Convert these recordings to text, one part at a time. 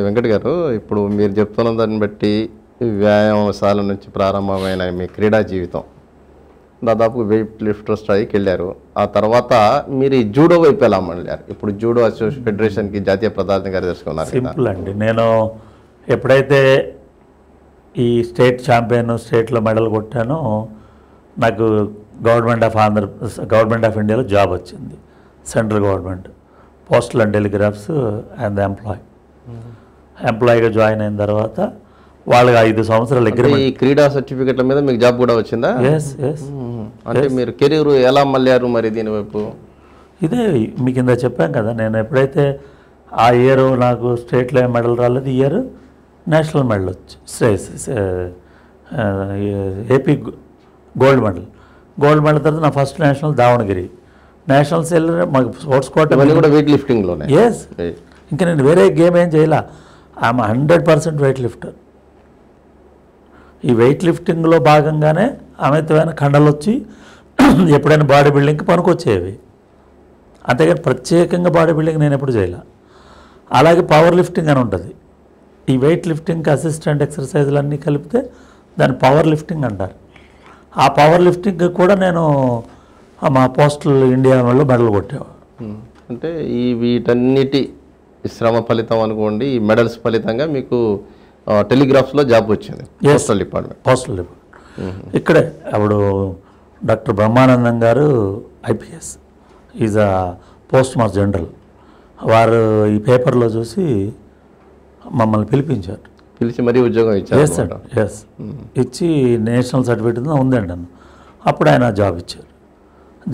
వెంకట్ గారు, ఇప్పుడు మీరు చెప్తున్న దాన్ని బట్టి వ్యాయామశాల నుంచి ప్రారంభమైన మీ క్రీడా జీవితం దాదాపు వెయిట్ లిఫ్టర్ స్థాయికి వెళ్ళారు. ఆ తర్వాత మీరు ఈ జూడో వైపు ఎలా వెళ్ళారు? ఇప్పుడు జూడో అసోసియేషన్ ఫెడరేషన్కి జాతీయ ప్రధాన కార్యదర్శిగా ఉన్నారు. సింపుల్ అండి. నేను ఎప్పుడైతే ఈ స్టేట్ ఛాంపియన్ స్టేట్లో మెడల్ కొట్టానో నాకు గవర్నమెంట్ ఆఫ్ ఇండియాలో జాబ్ వచ్చింది. Central government postal and telegraphs and ఎంప్లాయీగా జాయిన్ అయిన తర్వాత వాళ్ళకి 5 సంవత్సరాల అగ్రిమెంట్. ఈ క్రీడా సర్టిఫికెట్ల మీద మీకు జాబ్ కూడా వచ్చిందా? ఎస్. అంటే మీరు కెరీర్ ఎలా మళ్ళారు మరి దీని వైపు? ఇదే మీకు ఇందా చెప్పాను కదా, నేను ఎప్పుడైతే ఆ ఇయర్ నాకు స్టేట్లో మెడల్ రాలేదు, ఈ ఇయర్ నేషనల్ మెడల్ వచ్చి ఏపీ గోల్డ్ మెడల్ తర్వాత నా ఫస్ట్ నేషనల్ దావణగిరి నేషనల్స్ వెళ్ళి మాకు స్పోర్ట్స్ కోట కూడా వెయిట్ లిఫ్టింగ్లోనే. ఎస్. ఇంకా నేను వేరే గేమ్ ఏం చేయాల. I'm 100% weight lifter. ఈ వెయిట్ లిఫ్టింగ్లో భాగంగానే అమితమైన కండలు వచ్చి ఎప్పుడైనా బాడీ బిల్డింగ్కి పనికొచ్చేవి, అంతేగాని ప్రత్యేకంగా బాడీ బిల్డింగ్ నేను ఎప్పుడు చేయాల. అలాగే పవర్ లిఫ్టింగ్ అని ఉంటుంది. ఈ వెయిట్ లిఫ్టింగ్కి అసిస్టెంట్ ఎక్సర్సైజులు అన్నీ కలిపితే దాన్ని పవర్ లిఫ్టింగ్ అంటారు. ఆ పవర్ లిఫ్టింగ్ కూడా నేను మా పోస్టల్ ఇండియాలో మెడల్ కొట్టేవాడు. అంటే ఈ వీటన్నిటి శ్రమ ఫలితం అనుకోండి, ఈ మెడల్స్ ఫలితంగా మీకు టెలిగ్రాఫ్స్లో జాబ్ వచ్చింది. పోస్టల్ డిపార్ట్మెంట్ ఇక్కడే. అప్పుడు డాక్టర్ బ్రహ్మానందం గారు IPS, is a post master general. వారు ఈ పేపర్లో చూసి మమ్మల్ని పిలిపించారు. పిలిచి మరీ ఉద్యోగం ఇచ్చారు. ఎస్. ఇచ్చి నేషనల్ సర్టిఫికేట్ ఉందండి అన్న. అప్పుడు ఆయన జాబ్ ఇచ్చారు.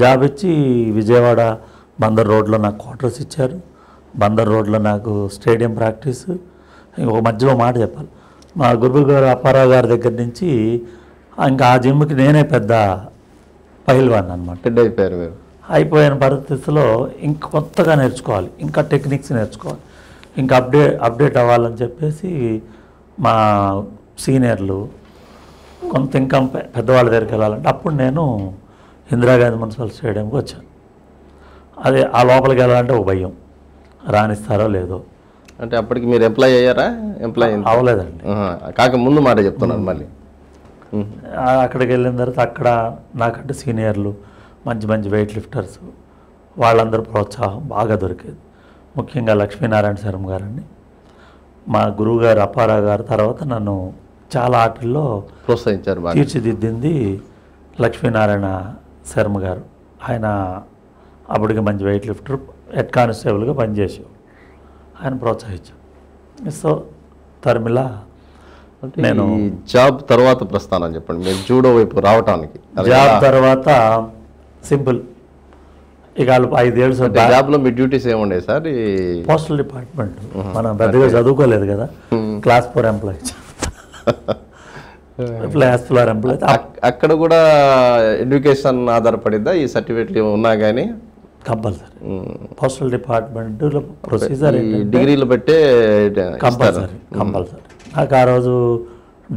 జాబ్ ఇచ్చి విజయవాడ బందర్ రోడ్లో నాకు క్వార్టర్స్ ఇచ్చారు. బందర్ రోడ్లో నాకు స్టేడియం ప్రాక్టీస్. ఇంకొక మధ్యలో మాట చెప్పాలి, మా గురువు గారు అప్పారావు గారి దగ్గర నుంచి ఇంకా ఆ జిమ్కి నేనే పెద్ద పహిల్వాన్ అనమాట. అయిపోయారు మీరు. అయిపోయిన పరిస్థితిలో ఇంకా కొత్తగా నేర్చుకోవాలి, ఇంకా టెక్నిక్స్ నేర్చుకోవాలి, ఇంకా అప్డేట్ అవ్వాలని చెప్పేసి మా సీనియర్లు కొంత ఇంకా పెద్దవాళ్ళ దగ్గరికి వెళ్ళాలంటే అప్పుడు నేను ఇందిరాగాంధీ మున్సిపల్ స్టేడియంకి వచ్చాను. అదే ఆ లోపలికి వెళ్ళాలంటే ఒక భయం, రాణిస్తారో లేదో. అంటే అప్పటికి మీరు ఎంప్లాయ్ అయ్యారా? ఎంప్లాయ్ అవ్వలేదండి. కాక ముందు మాట చెప్తున్నాను మళ్ళీ. అక్కడికి వెళ్ళిన తర్వాత అక్కడ నాకంటే సీనియర్లు మంచి వెయిట్ లిఫ్టర్స్ వాళ్ళందరూ ప్రోత్సాహం బాగా దొరికేది. ముఖ్యంగా లక్ష్మీనారాయణ శర్మ గారండి, మా గురువు గారు అప్పారావు గారు. తర్వాత నన్ను చాలా ఆటల్లో ప్రోత్సహించారు, తీర్చిదిద్దింది లక్ష్మీనారాయణ శర్మ గారు. ఆయన అప్పటికి మంచి వెయిట్ లిఫ్టర్, హెడ్ కానిస్టేబుల్గా పనిచేసేవాడు. ఆయన ప్రోత్సహించాడు. సో తరిమిలా నేను జాబ్ తర్వాత ప్రస్థానం చెప్పండి, మీరు జూడో వైపు రావటానికి. జాబ్ తర్వాత సింపుల్, ఇక 5 ఏళ్ళు జాబ్లో మీ డ్యూటీస్ ఏముండే సార్? Postal department. మనం పెద్దగా చదువుకోలేదు కదా, క్లాస్ 4 ఎంప్లాయీ. అక్కడ కూడా ఎడ్యుకేషన్ ఆధారపడిద్దా ఈ సర్టిఫికేట్లు ఉన్నా కానీ? కంపల్సరీ. పోస్టల్ డిపార్ట్మెంట్లో ప్రొసీజర్ డిగ్రీలు బట్టే కంపల్సరీ. నాకు ఆ రోజు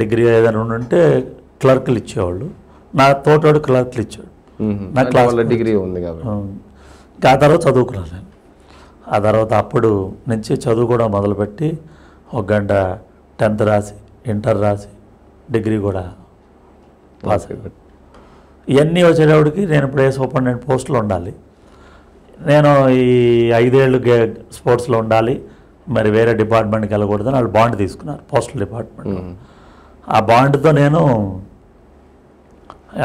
డిగ్రీ ఏదైనా ఉంటే క్లర్క్లు ఇచ్చేవాళ్ళు. నా తోటోడు క్లర్క్లు ఇచ్చాడు. నా క్లాస్ డిగ్రీ ఉంది కాబట్టి. ఆ తర్వాత చదువుకున్నాను నేను. ఆ తర్వాత అప్పుడు నుంచి చదువు కూడా మొదలుపెట్టి 1 గంట 10th రాసి, ఇంటర్ రాసి, డిగ్రీ కూడా పాస్ అయిపోయి ఇవన్నీ వచ్చేటప్పటికి నేను ఇప్పుడు సూపరింటెండెంట్ పోస్టులో ఉండాలి. నేను ఈ 5 ఏళ్ళు స్పోర్ట్స్లో ఉండాలి, మరి వేరే డిపార్ట్మెంట్కి వెళ్ళకూడదని వాళ్ళు బాండ్ తీసుకున్నారు పోస్టల్ డిపార్ట్మెంట్. ఆ బాండ్తో నేను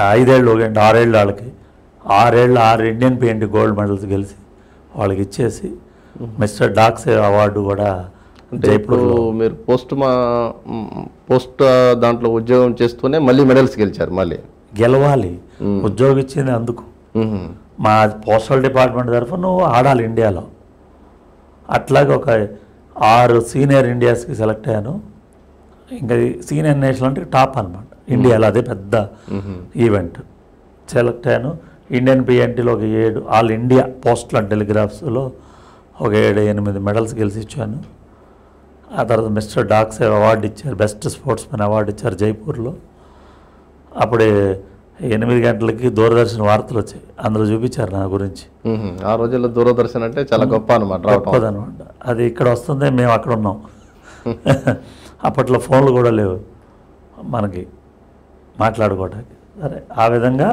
5 ఏళ్ళు 6 ఏళ్ళు వాళ్ళకి 6 ఇండియన్ పిఎన్టీ గోల్డ్ మెడల్స్ గెలిచి వాళ్ళకి ఇచ్చేసి మిస్టర్ డాక్స్ అవార్డు కూడా జైపూర్లో. మీరు పోస్ట్ దాంట్లో ఉద్యోగం చేస్తూనే మళ్ళీ మెడల్స్ గెలిచారు. మళ్ళీ గెలవాలి, ఉద్యోగం ఇచ్చింది అందుకు. మా పోస్టల్ డిపార్ట్మెంట్ తరఫున నువ్వు ఆడాలి ఇండియాలో. అట్లాగే ఒక 6 సీనియర్ ఇండియాస్కి సెలెక్ట్ అయ్యాను. ఇంకా సీనియర్ నేషనల్ అంటే టాప్ అనమాట ఇండియాలో, అదే పెద్ద ఈవెంట్. సెలెక్ట్ అయ్యాను. ఇండియన్ పిఎన్టీలో ఒక 7, ఆల్ ఇండియా పోస్టల్ అండ్ టెలిగ్రాఫ్స్లో ఒక 7-8 మెడల్స్ గెలిచి ఇచ్చాను. ఆ తర్వాత మిస్టర్ డాక్స్ అవార్డు ఇచ్చారు, బెస్ట్ స్పోర్ట్స్మెన్ అవార్డు ఇచ్చారు జైపూర్లో. అప్పుడే 8 గంటలకి దూరదర్శన్ వార్తలు వచ్చాయి, అందులో చూపించారు నా గురించి. ఆ రోజుల్లో దూరదర్శన్ అంటే చాలా గొప్ప అనమాట, గొప్పదనమాట. అది ఇక్కడ వస్తుంది, మేము అక్కడ ఉన్నాం. అప్పట్లో ఫోన్లు కూడా లేవు మనకి మాట్లాడుకోవడానికి. సరే ఆ విధంగా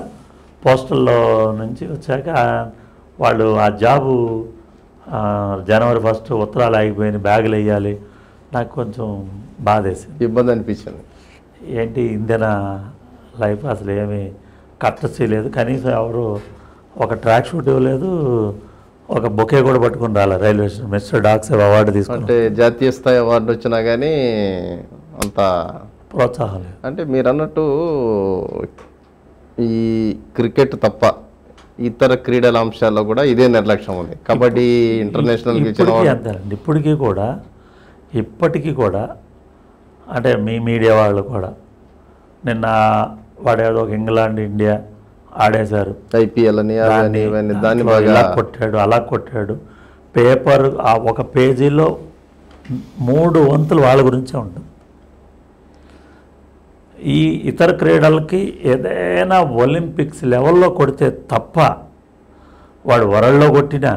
పోస్టల్లో నుంచి వచ్చాక వాళ్ళు ఆ జాబు జనవరి 1 ఉత్తరాలు ఆగిపోయిన బ్యాగులు వేయాలి. నాకు కొంచెం బాధేసింది, ఇబ్బంది అనిపించింది. ఏంటి ఇండియన్ లైఫ్ అసలు ఏమీ కట్టసి లేదు, కనీసం ఎవరు ఒక ట్రాక్ షూట్ ఇవ్వలేదు, ఒక బొకే కూడా పట్టుకుని రాలేదు రైల్వే స్టేషన్. మిస్టర్ డాక్సేవ్ అవార్డు తీసుకుంటే అంటే జాతీయ స్థాయి అవార్డు వచ్చినా కానీ అంత ప్రోత్సాహం లేదు. అంటే మీరు అన్నట్టు ఈ క్రికెట్ తప్ప ఇతర క్రీడల అంశాల్లో కూడా ఇదే నిర్లక్ష్యం ఉంది. కబడ్డీ ఇంటర్నేషనల్కి ఇచ్చిన ఇప్పటికీ అంతేనండి. ఇప్పటికీ కూడా అంటే మీ మీడియా వాళ్ళు కూడా నిన్న వాడేదో ఒక ఇంగ్లాండ్ ఇండియా ఆడేశారు, ఐపీఎల్ అని అవన్నీ ఇవన్నీ దాన్ని బాగా ఇలా కొట్టాడు అలా కొట్టాడు. పేపర్ ఆ ఒక పేజీలో 3 వంతులు వాళ్ళ గురించే ఉంటుంది. ఈ ఇతర క్రీడలకి ఏదైనా ఒలింపిక్స్ లెవెల్లో కొడితే తప్ప వాడు వరల్డ్లో కొట్టినా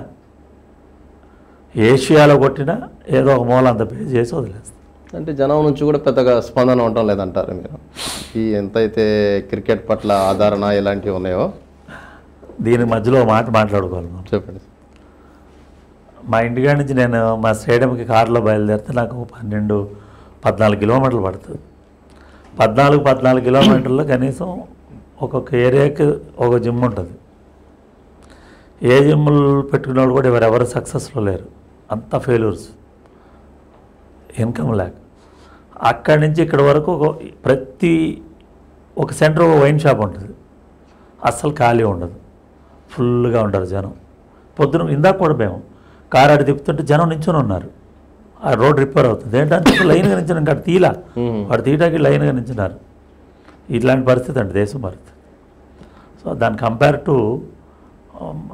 ఏషియాలో కొట్టినా ఏదో ఒక మూల అంత పే చేసి వదిలేస్తాం. అంటే జనం నుంచి కూడా పెద్దగా స్పందన ఉండటం లేదంటారు మీరు. ఈ ఎంతైతే క్రికెట్ పట్ల ఆదరణ ఇలాంటివి ఉన్నాయో దీని మధ్యలో మాట్లాడుకోవాలి మనం. చెప్పండి. మా ఇంటికాడ నుంచి నేను మా స్టేడియంకి కారులో బయలుదేరితే నాకు 12-14 కిలోమీటర్లు పడుతుంది. 14 కిలోమీటర్లో కనీసం ఒక్కొక్క ఏరియాకి ఒక జిమ్ ఉంటుంది. ఏ జిమ్లు పెట్టుకున్న వాళ్ళు కూడా ఎవరెవరు సక్సెస్లో లేరు, అంతా ఫెయిల్యూర్స్, ఇన్కమ్ లేక. అక్కడి నుంచి ఇక్కడ వరకు ప్రతి ఒక సెంటర్ ఒక వైన్ షాప్ ఉంటుంది, అస్సలు ఖాళీ ఉండదు, ఫుల్గా ఉంటారు జనం. పొద్దున ఇందాక కూడా మేము కారు అడి తిప్పుతుంటే జనం నించుని ఉన్నారు. ఆ రోడ్ రిపేర్ అవుతుంది ఏంటంటే లైన్గా నించిన ఇంకా తీలా వాడు తీయటానికి లైన్గా నించున్నారు. ఇట్లాంటి పరిస్థితి అండి దేశం పరిస్థితి. సో దాని కంపేర్ టు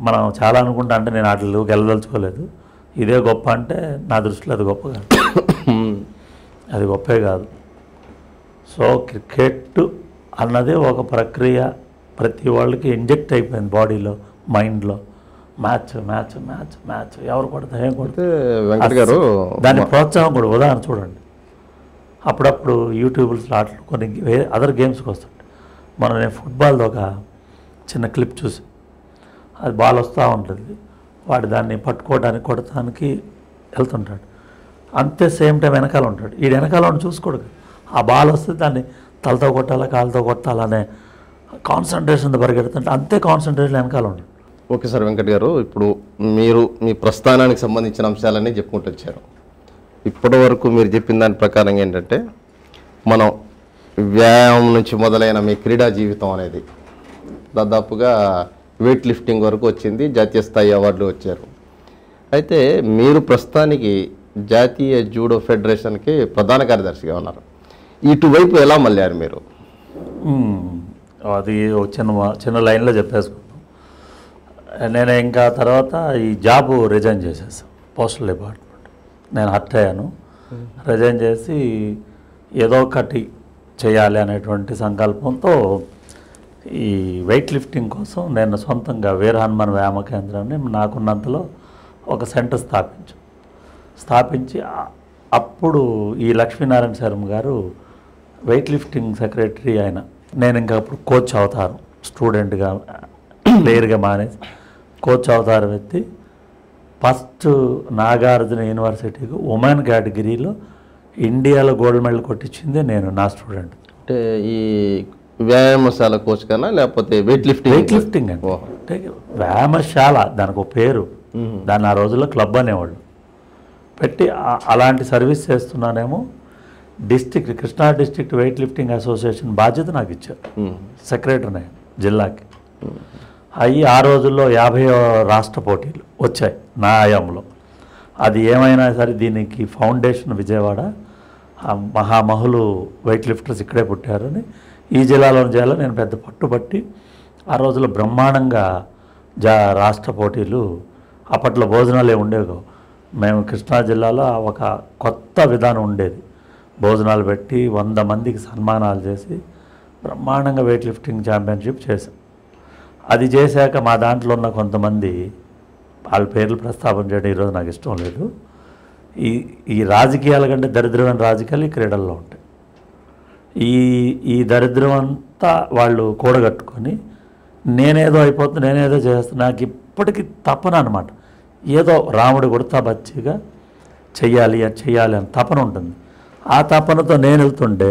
మనం చాలా అనుకుంటా, అంటే నేను వాటిలోకి వెళ్ళదలుచుకోలేదు. ఇదే గొప్ప అంటే నా దృష్టిలో అది గొప్ప కాదు, అది గొప్పే కాదు. సో క్రికెట్ అన్నది ఒక ప్రక్రియ, ప్రతి వాళ్ళకి ఇంజెక్ట్ అయిపోయింది బాడీలో, మైండ్లో. మ్యాచ్ మ్యాచ్ మ్యాచ్ మ్యాచ్ ఎవరు కొడితే ఏం కొడితే వెంకట్ గారు దాని ప్రోత్సాహం కూడా. ఉదాహరణ చూడండి, అప్పుడప్పుడు యూట్యూబ్స్ ఆటలు కొన్ని అదర్ గేమ్స్కి వస్తుంటాయి. మనం నేను ఫుట్బాల్తో ఒక చిన్న క్లిప్ చూసి, అది బాల్ వస్తూ ఉంటుంది, వాడు దాన్ని పట్టుకోవడానికి కొడటానికి వెళ్తుంటాడు, అంతే సేమ్ టైం వెనకాల ఉంటాడు. ఈ వెనకాల ఉండి చూసుకోడు, ఆ బాల్ వస్తే దాన్ని తలతో కొట్టాలా కాలుతో కొట్టాలనే కాన్సన్ట్రేషన్తో పరిగెడుతుంటే అంతే కాన్సన్ట్రేషన్ వెనకాల ఉంటాడు. ఓకే సార్ వెంకట్ గారు, ఇప్పుడు మీరు మీ ప్రస్థానానికి సంబంధించిన అంశాలన్నీ చెప్పుకుంటూ వచ్చారు. ఇప్పటి వరకు మీరు చెప్పిన దాని ప్రకారం ఏంటంటే మనం వ్యాయామం నుంచి మొదలైన మీ క్రీడా జీవితం అనేది దాదాపుగా వెయిట్ లిఫ్టింగ్ వరకు వచ్చింది, జాతీయ స్థాయి అవార్డులు వచ్చారు. అయితే మీరు ప్రస్తుతానికి జాతీయ జూడో ఫెడరేషన్కి ప్రధాన కార్యదర్శిగా ఉన్నారు. ఇటువైపు ఎలా మళ్ళారు మీరు? అది ఒక చిన్న లైన్లో చెప్పేసుకున్నాను. నేను ఇంకా తర్వాత ఈ జాబు రిజైన్ చేసేసాను, పోస్టల్ డిపార్ట్మెంట్. నేను హర్ట్ అయ్యాను, రిజైన్ చేసి ఏదో ఒకటి చేయాలి అనేటువంటి సంకల్పంతో ఈ వెయిట్ లిఫ్టింగ్ కోసం నేను సొంతంగా వీర హనుమాన్ వ్యాయామ కేంద్రాన్ని నాకున్నంతలో ఒక సెంటర్ స్థాపించి అప్పుడు ఈ లక్ష్మీనారాయణ శర్మ గారు వెయిట్ లిఫ్టింగ్ సెక్రటరీ ఆయన. నేను ఇంకా అప్పుడు కోచ్ అవతారం, స్టూడెంట్గా ప్లేయర్గా మానేసి కోచ్ అవతారం ఎత్తి ఫస్ట్ నాగార్జున యూనివర్సిటీకి ఉమెన్ కేటగిరీలో ఇండియాలో గోల్డ్ మెడల్ కొట్టించింది నేను, నా స్టూడెంట్. అంటే ఈ వ్యాయామశాల కోచ్ కన్నా లేకపోతే వెయిట్ లిఫ్టింగ్ అండి. అంటే వ్యాయామశాల దానికి ఒక పేరు, దాన్ని ఆ రోజుల్లో క్లబ్ అనేవాళ్ళు పెట్టి అలాంటి సర్వీస్ చేస్తున్నానేమో. Krishna district weight lifting association బాధ్యత నాకు ఇచ్చారు, సెక్రటరీ జిల్లాకి. అవి ఆ రోజుల్లో 50 రాష్ట్ర పోటీలు వచ్చాయి నా హయాంలో. అది ఏమైనా సరే దీనికి ఫౌండేషన్ విజయవాడ, మహామహులు వెయిట్ లిఫ్టర్స్ ఇక్కడే పుట్టారని ఈ జిల్లాలోని చేయాలో నేను పెద్ద పట్టుబట్టి ఆ రోజుల్లో బ్రహ్మాండంగా రాష్ట్ర పోటీలు. అప్పట్లో భోజనాలే ఉండేవి. మేము కృష్ణా జిల్లాలో ఒక కొత్త విధానం ఉండేది, భోజనాలు పెట్టి 100 మందికి సన్మానాలు చేసి బ్రహ్మాండంగా వెయిట్ లిఫ్టింగ్ ఛాంపియన్షిప్ చేశాం. అది చేశాక మా దాంట్లో ఉన్న కొంతమంది, వాళ్ళ పేర్లు ప్రస్తావన చేయడం ఈరోజు నాకు ఇష్టం లేదు, ఈ ఈ రాజకీయాల కంటే దరిద్రమైన రాజకీయాలు ఈ క్రీడల్లో ఉంటాయి. ఈ దరిద్రం అంతా వాళ్ళు కూడగట్టుకొని నేనేదో అయిపోతుంది, నేనేదో చేస్తాను, నాకు ఇప్పటికీ తపన అనమాట. ఏదో రాముడు కొడతా బచ్చిగా చెయ్యాలి అని తపన ఉంటుంది. ఆ తపనతో నేను వెళ్తుంటే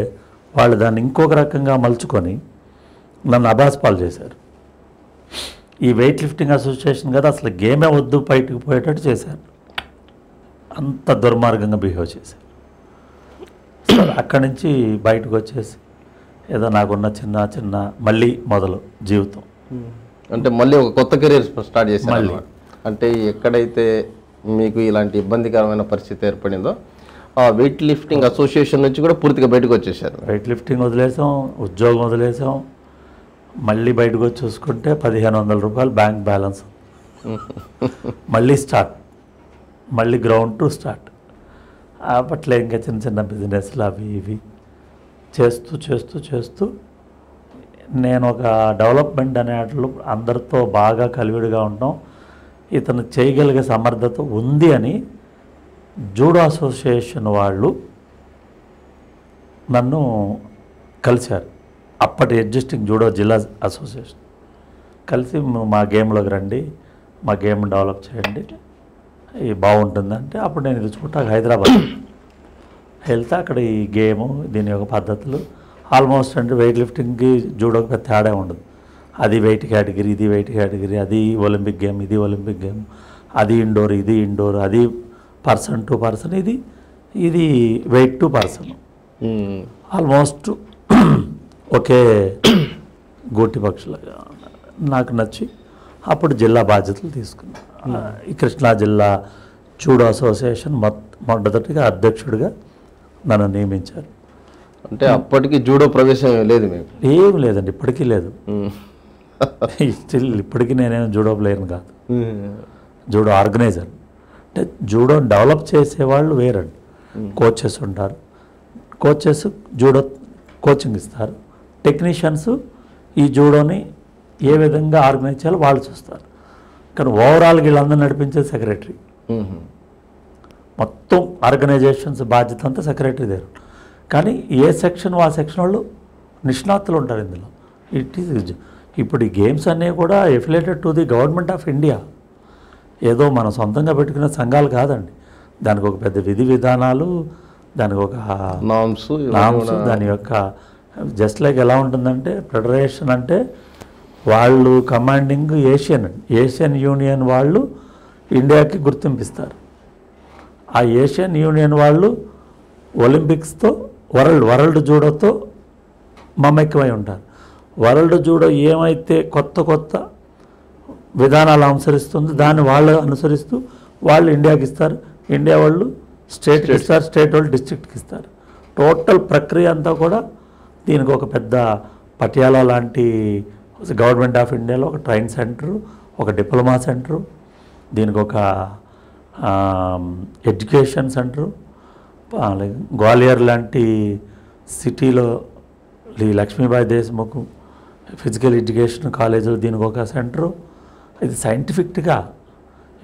వాళ్ళు దాన్ని ఇంకొక రకంగా మలుచుకొని నన్ను అబాస్పాలు చేశారు. ఈ వెయిట్ లిఫ్టింగ్ అసోసియేషన్ కదా అసలు గేమే వద్దు బయటకు పోయేటట్టు చేశారు. అంత దుర్మార్గంగా బిహేవ్ చేశారు. సో అక్కడి నుంచి బయటకు వచ్చేసి ఏదో నాకున్న చిన్న మళ్ళీ మొదలు జీవితం. అంటే మళ్ళీ ఒక కొత్త కెరీర్ స్టార్ట్ చేశారు. అంటే ఎక్కడైతే మీకు ఇలాంటి ఇబ్బందికరమైన పరిస్థితి ఏర్పడిందో ఆ వెయిట్ లిఫ్టింగ్ అసోసియేషన్ నుంచి కూడా పూర్తిగా బయటకు వచ్చేసారు. వెయిట్ లిఫ్టింగ్ వదిలేసాం, ఉద్యోగం వదిలేసాం. మళ్ళీ బయటకు వచ్చి చూసుకుంటే 1500 రూపాయలు బ్యాంక్ బ్యాలెన్స్. మళ్ళీ స్టార్ట్, మళ్ళీ గ్రౌండ్ టు స్టార్ట్. అప్పట్లో ఇంకా చిన్న బిజినెస్లు అవి ఇవి చేస్తూ నేను ఒక డెవలప్మెంట్ అనే వాటిలో అందరితో బాగా కలివిడిగా ఉంటాం. ఇతను చేయగలిగే సమర్థత ఉంది అని జూడో అసోసియేషన్ వాళ్ళు నన్ను కలిశారు. అప్పటి ఎగ్జిస్టింగ్ జూడో జిల్లా అసోసియేషన్ కలిసి మా గేమ్లోకి రండి, మా గేమ్ డెవలప్ చేయండి, ఇది బాగుంటుందంటే అప్పుడు నేను ఇది చూడటానికి హైదరాబాద్ వెళ్తే అక్కడ ఈ గేము దీని యొక్క పద్ధతులు ఆల్మోస్ట్ అంటే వెయిట్ లిఫ్టింగ్కి జూడోకి పెద్ద తేడా ఉండదు. అది వెయిట్ కేటగిరీ, ఇది వెయిట్ కేటగిరీ, అది ఒలింపిక్ గేమ్, ఇది ఒలింపిక్ గేమ్, అది ఇండోర్, ఇది ఇండోర్, అది పర్సన్ టు పర్సన్, ఇది వెయిట్ టు పర్సన్. ఆల్మోస్ట్ ఒకే గోటి పక్షులుగా నాకు నచ్చి అప్పుడు జిల్లా బాధ్యతలు తీసుకున్నాను. ఈ కృష్ణా జిల్లా జూడో అసోసియేషన్ మొట్టమొదటిగా అధ్యక్షుడిగా నన్ను నియమించారు. అంటే అప్పటికి జూడో ప్రవేశం లేదు మీకు? ఏం లేదండి, ఇప్పటికీ లేదు. స్టిల్ ఇప్పటికీ నేనేం జూడో ప్లేయర్ని కాదు, జూడో ఆర్గనైజర్. అంటే జూడో డెవలప్ చేసేవాళ్ళు వేరండి. కోచెస్ ఉంటారు, కోచెస్ జూడో కోచింగ్ ఇస్తారు. టెక్నీషియన్స్ ఈ జూడోని ఏ విధంగా ఆర్గనైజ్ చేయాలో వాళ్ళు చూస్తారు. కానీ ఓవరాల్గా వీళ్ళందరూ నడిపించే సెక్రటరీ. మొత్తం ఆర్గనైజేషన్స్ బాధ్యత అంతా సెక్రటరీ దగ్గర. కానీ ఏ సెక్షన్ ఆ సెక్షన్ వాళ్ళు నిష్ణాతులు ఉంటారు ఇందులో. ఇప్పుడు ఈ గేమ్స్ అన్నీ కూడా affiliated to the government of India. ఏదో మనం సొంతంగా పెట్టుకునే సంఘాలు కాదండి. దానికి ఒక పెద్ద విధి విధానాలు, దానికి ఒక నామ్స్, దాని యొక్క జస్ట్ లైక్ ఎలా ఉంటుందంటే ఫెడరేషన్ అంటే వాళ్ళు కమాండింగ్ ఏషియన్ యూనియన్ వాళ్ళు ఇండియాకి గుర్తింపిస్తారు. ఆ ఏషియన్ యూనియన్ వాళ్ళు ఒలింపిక్స్తో వరల్డ్ జూడోతో మమేకమై ఉంటారు. వరల్డ్ జూడో ఏమైతే కొత్త విధానాలు అనుసరిస్తుందో దాన్ని వాళ్ళు అనుసరిస్తూ వాళ్ళు ఇండియాకి ఇస్తారు, ఇండియా వాళ్ళు స్టేట్కి ఇస్తారు, స్టేట్ వాళ్ళు డిస్ట్రిక్ట్కి ఇస్తారు. టోటల్ ప్రక్రియ అంతా కూడా దీనికి ఒక పెద్ద పటియాలా లాంటి గవర్నమెంట్ ఆఫ్ ఇండియాలో ఒక ట్రైన్ సెంటరు, ఒక డిప్లొమా సెంటరు, దీనికి ఒక ఎడ్యుకేషన్ సెంటరు, గ్వాలియర్ లాంటి సిటీలో ఈ లక్ష్మీబాయి దేశ్ముఖ్ ఫిజికల్ ఎడ్యుకేషన్ కాలేజీలో దీనికి ఒక సెంటరు. ఇది సైంటిఫిక్గా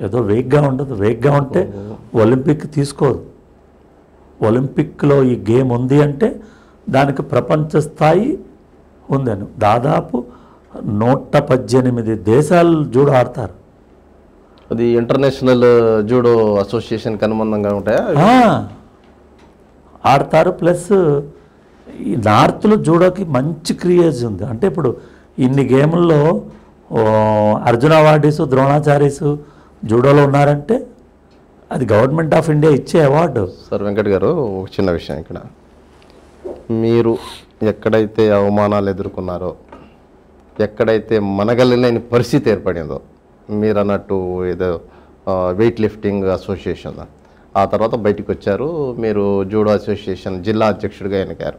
ఏదో వేగ్గా ఉండదు. వేగ్గా ఉంటే ఒలింపిక్ తీసుకోదు. ఒలింపిక్లో ఈ గేమ్ ఉంది అంటే దానికి ప్రపంచ స్థాయి ఉందని. దాదాపు 118 దేశాలు జూడో ఆడతారు. అది ఇంటర్నేషనల్ జూడో అసోసియేషన్కి అనుబంధంగా ఉంటాయా? ఆడతారు. ప్లస్ ఈ నార్త్లో జూడోకి మంచి క్రేజ్ ఉంది. అంటే ఇప్పుడు ఇన్ని గేముల్లో అర్జున అవార్డీసు, ద్రోణాచార్యసు జూడోలో ఉన్నారంటే అది గవర్నమెంట్ ఆఫ్ ఇండియా ఇచ్చే అవార్డు. సార్ వెంకట్ గారు, ఒక చిన్న విషయం ఇక్కడ, మీరు ఎక్కడైతే అవమానాలు ఎదుర్కొన్నారో, ఎక్కడైతే మనగలలేని పరిస్థితి ఏర్పడిందో, మీరు అన్నట్టు ఏదో వెయిట్ లిఫ్టింగ్ అసోసియేషన్, ఆ తర్వాత బయటకు వచ్చారు, మీరు జూడో అసోసియేషన్ జిల్లా అధ్యక్షుడిగా ఎన్నికారు.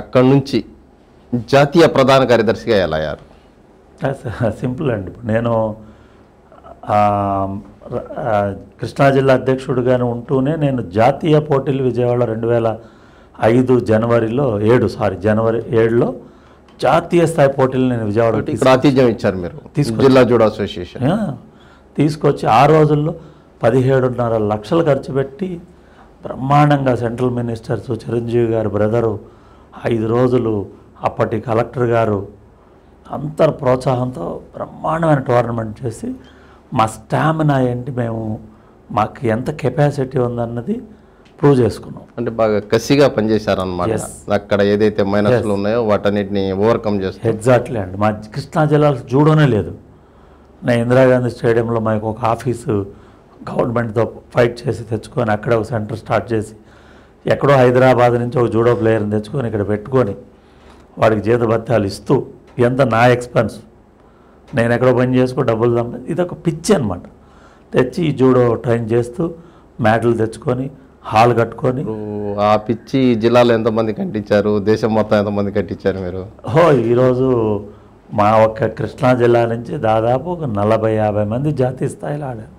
అక్కడి నుంచి జాతీయ ప్రధాన కార్యదర్శిగా ఎలా అయ్యారు? సింపుల్ అండి. ఇప్పుడు నేను కృష్ణా జిల్లా అధ్యక్షుడిగానే ఉంటూనే నేను జాతీయ పోటీలు విజయవాడ 2005 జనవరి 7లో జాతీయ స్థాయి పోటీలు నేను విజయవాడ ప్రాతినిధ్యం ఇచ్చారు మీరు జిల్లా జూడో అసోసియేషన్. తీసుకొచ్చి ఆ రోజుల్లో 17.5 లక్షలు ఖర్చు పెట్టి బ్రహ్మాండంగా సెంట్రల్ మినిస్టర్స్ చిరంజీవి గారు బ్రదరు 5 రోజులు అప్పటి కలెక్టర్ గారు అంతర్ ప్రోత్సాహంతో బ్రహ్మాండమైన టోర్నమెంట్ చేసి మా స్టామినా ఏంటి, మాకు ఎంత కెపాసిటీ ఉందన్నది ప్రూవ్ చేసుకున్నాం. అంటే బాగా కసిగా పనిచేశారనమాట. Yes. అక్కడ ఏదైతే మైనస్లు ఉన్నాయో వాటన్నిటిని ఓవర్కమ్ చేస్తారు. ఎగ్జాక్ట్లీ అండి. మా కృష్ణా జిల్లాలో జూడోనే లేదు. నేను ఇందిరాగాంధీ స్టేడియంలో మాకు ఒక ఆఫీసు గవర్నమెంట్తో ఫైట్ చేసి తెచ్చుకొని అక్కడ ఒక సెంటర్ స్టార్ట్ చేసి ఎక్కడో హైదరాబాద్ నుంచి ఒక జూడో ప్లేయర్ని తెచ్చుకొని ఇక్కడ పెట్టుకొని వాడికి జీతభత్యాలు ఇస్తూ ఎంత నా ఎక్స్పెన్స్, నేను ఎక్కడో పని చేసుకో డబ్బులు సంపాదించి ఇదొక పిచ్చి అనమాట. తెచ్చి ఈ జూడో ట్రైన్ చేస్తూ మ్యాట్లు తెచ్చుకొని హాల్ కట్టుకొని. ఆ పిచ్చి జిల్లాలో ఎంతమంది కట్టించారు, దేశం మొత్తం ఎంతమంది కట్టించారు మీరు? ఈరోజు మా ఒక్క కృష్ణా జిల్లా నుంచి దాదాపు ఒక 40-50 మంది జాతీయ స్థాయిలో ఆడారు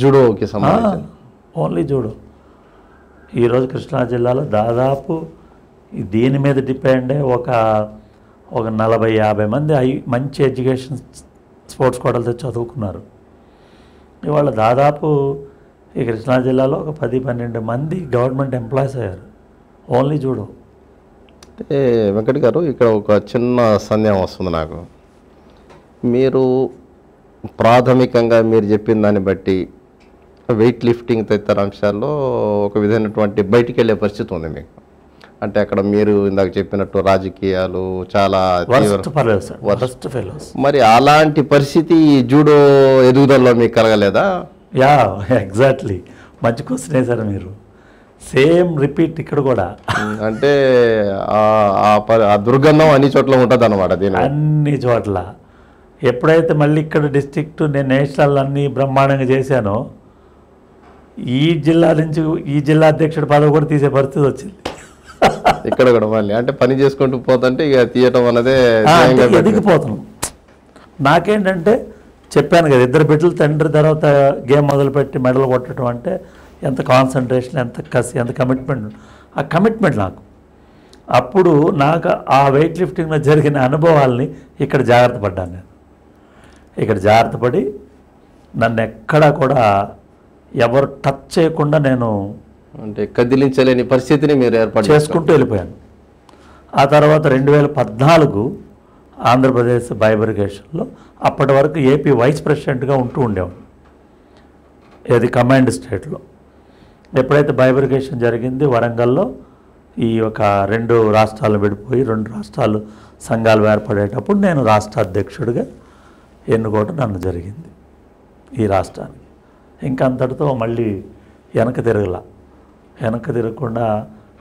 జూడోకి సంబంధించి. Only judo. ఈరోజు కృష్ణా జిల్లాలో దాదాపు దీని మీద డిపెండ్ ఒక 40-50 మంది మంచి ఎడ్యుకేషన్ స్పోర్ట్స్ కోటలు తెచ్చి చదువుకున్నారు. ఇవాళ దాదాపు ఈ కృష్ణా జిల్లాలో ఒక 10-12 మంది గవర్నమెంట్ ఎంప్లాయీస్ అయ్యారు ఓన్లీ జూడో. అంటే వెంకట్ గారు, ఇక్కడ ఒక చిన్న సందేహం వస్తుంది నాకు. మీరు ప్రాథమికంగా మీరు చెప్పిన దాన్ని బట్టి వెయిట్ లిఫ్టింగ్ తదితర అంశాల్లో ఒక విధమైనటువంటి బయటికి వెళ్ళే పరిస్థితి ఉంది మీకు. అంటే అక్కడ మీరు ఇందాక చెప్పినట్టు రాజకీయాలు చాలా వర్స్ట్ ఫెలోస్. మరి అలాంటి పరిస్థితి జూడో ఎదుగుదలలో మీకు కలగలేదా? Yeah, exactly. మంచి క్వశ్చన్ వేశారు మీరు. సేమ్ రిపీట్ ఇక్కడ కూడా. అంటే ఆ దుర్గంధం అన్ని చోట్ల ఉంటుంది అనమాట. దీని అన్ని చోట్ల ఎప్పుడైతే మళ్ళీ ఇక్కడ డిస్ట్రిక్ట్ నేను నేషనల్ అన్ని బ్రహ్మాండంగా చేశానో ఈ జిల్లా నుంచి ఈ జిల్లా అధ్యక్షుడి పదవి కూడా తీసే పరిస్థితి వచ్చింది ఇక్కడ కూడా. మళ్ళీ అంటే పని చేసుకుంటూ పోతుంటే ఇక తీయటం అన్నదే ఎదిగిపోతున్నాం. నాకేంటంటే చెప్పాను కదా, 2 బిడ్డలు తండ్రి తర్వాత గేమ్ మొదలుపెట్టి మెడల్ కొట్టడం అంటే ఎంత కాన్సన్ట్రేషన్, ఎంత కసి, ఎంత కమిట్మెంట్. ఆ కమిట్మెంట్ నాకు అప్పుడు ఆ వెయిట్ లిఫ్టింగ్లో జరిగిన అనుభవాల్ని ఇక్కడ జాగ్రత్త పడ్డాను. నేను ఇక్కడ జాగ్రత్త పడి నన్ను ఎక్కడా కూడా ఎవరు టచ్ చేయకుండా నేను అంటే కదిలించలేని పరిస్థితిని మీరు ఏర్పాటు చేసుకుంటూ వెళ్ళిపోయాను. ఆ తర్వాత 2014 ఆంధ్రప్రదేశ్ బైబరిగేషన్లో అప్పటి వరకు ఏపీ వైస్ ప్రెసిడెంట్గా ఉంటూ ఉండేవాడు, ఏది కమాండ్ స్టేట్లో. ఎప్పుడైతే బైబరిగేషన్ జరిగింది వరంగల్లో, ఈ ఒక 2 రాష్ట్రాలు విడిపోయి 2 రాష్ట్రాలు సంఘాలు ఏర్పడేటప్పుడు నేను రాష్ట్ర అధ్యక్షుడిగా ఎన్నుకోవడం నన్ను జరిగింది ఈ రాష్ట్రానికి. ఇంకా అంతటితో మళ్ళీ వెనక్కి తిరగకుండా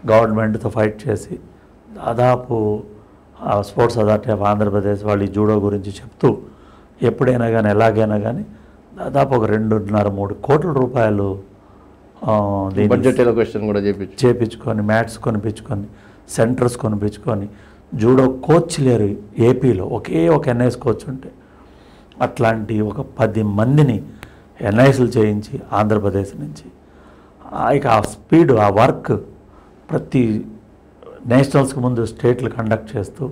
గవర్నమెంట్తో ఫైట్ చేసి దాదాపు స్పోర్ట్స్ అథారిటీ ఆఫ్ ఆంధ్రప్రదేశ్ వాళ్ళు ఈ జూడో గురించి చెప్తూ ఎప్పుడైనా కానీ ఎలాగైనా కానీ దాదాపు ఒక 2.5-3 కోట్ల రూపాయలు బడ్జెట్ ఎలొకేషన్ కూడా చేపించుకొని, మ్యాట్స్ కొనిపించుకొని, సెంటర్స్ కొనిపించుకొని. జూడో కోచ్ లేరు ఏపీలో, ఒకే ఒక ఎన్ఐఎస్ కోచ్ ఉంటే అట్లాంటి ఒక 10 మందిని ఎన్ఐఎస్లు చేయించి ఆంధ్రప్రదేశ్ నుంచి ఇక ఆ స్పీడ్, ఆ వర్క్ ప్రతి నేషనల్స్కి ముందు స్టేట్లు కండక్ట్ చేస్తూ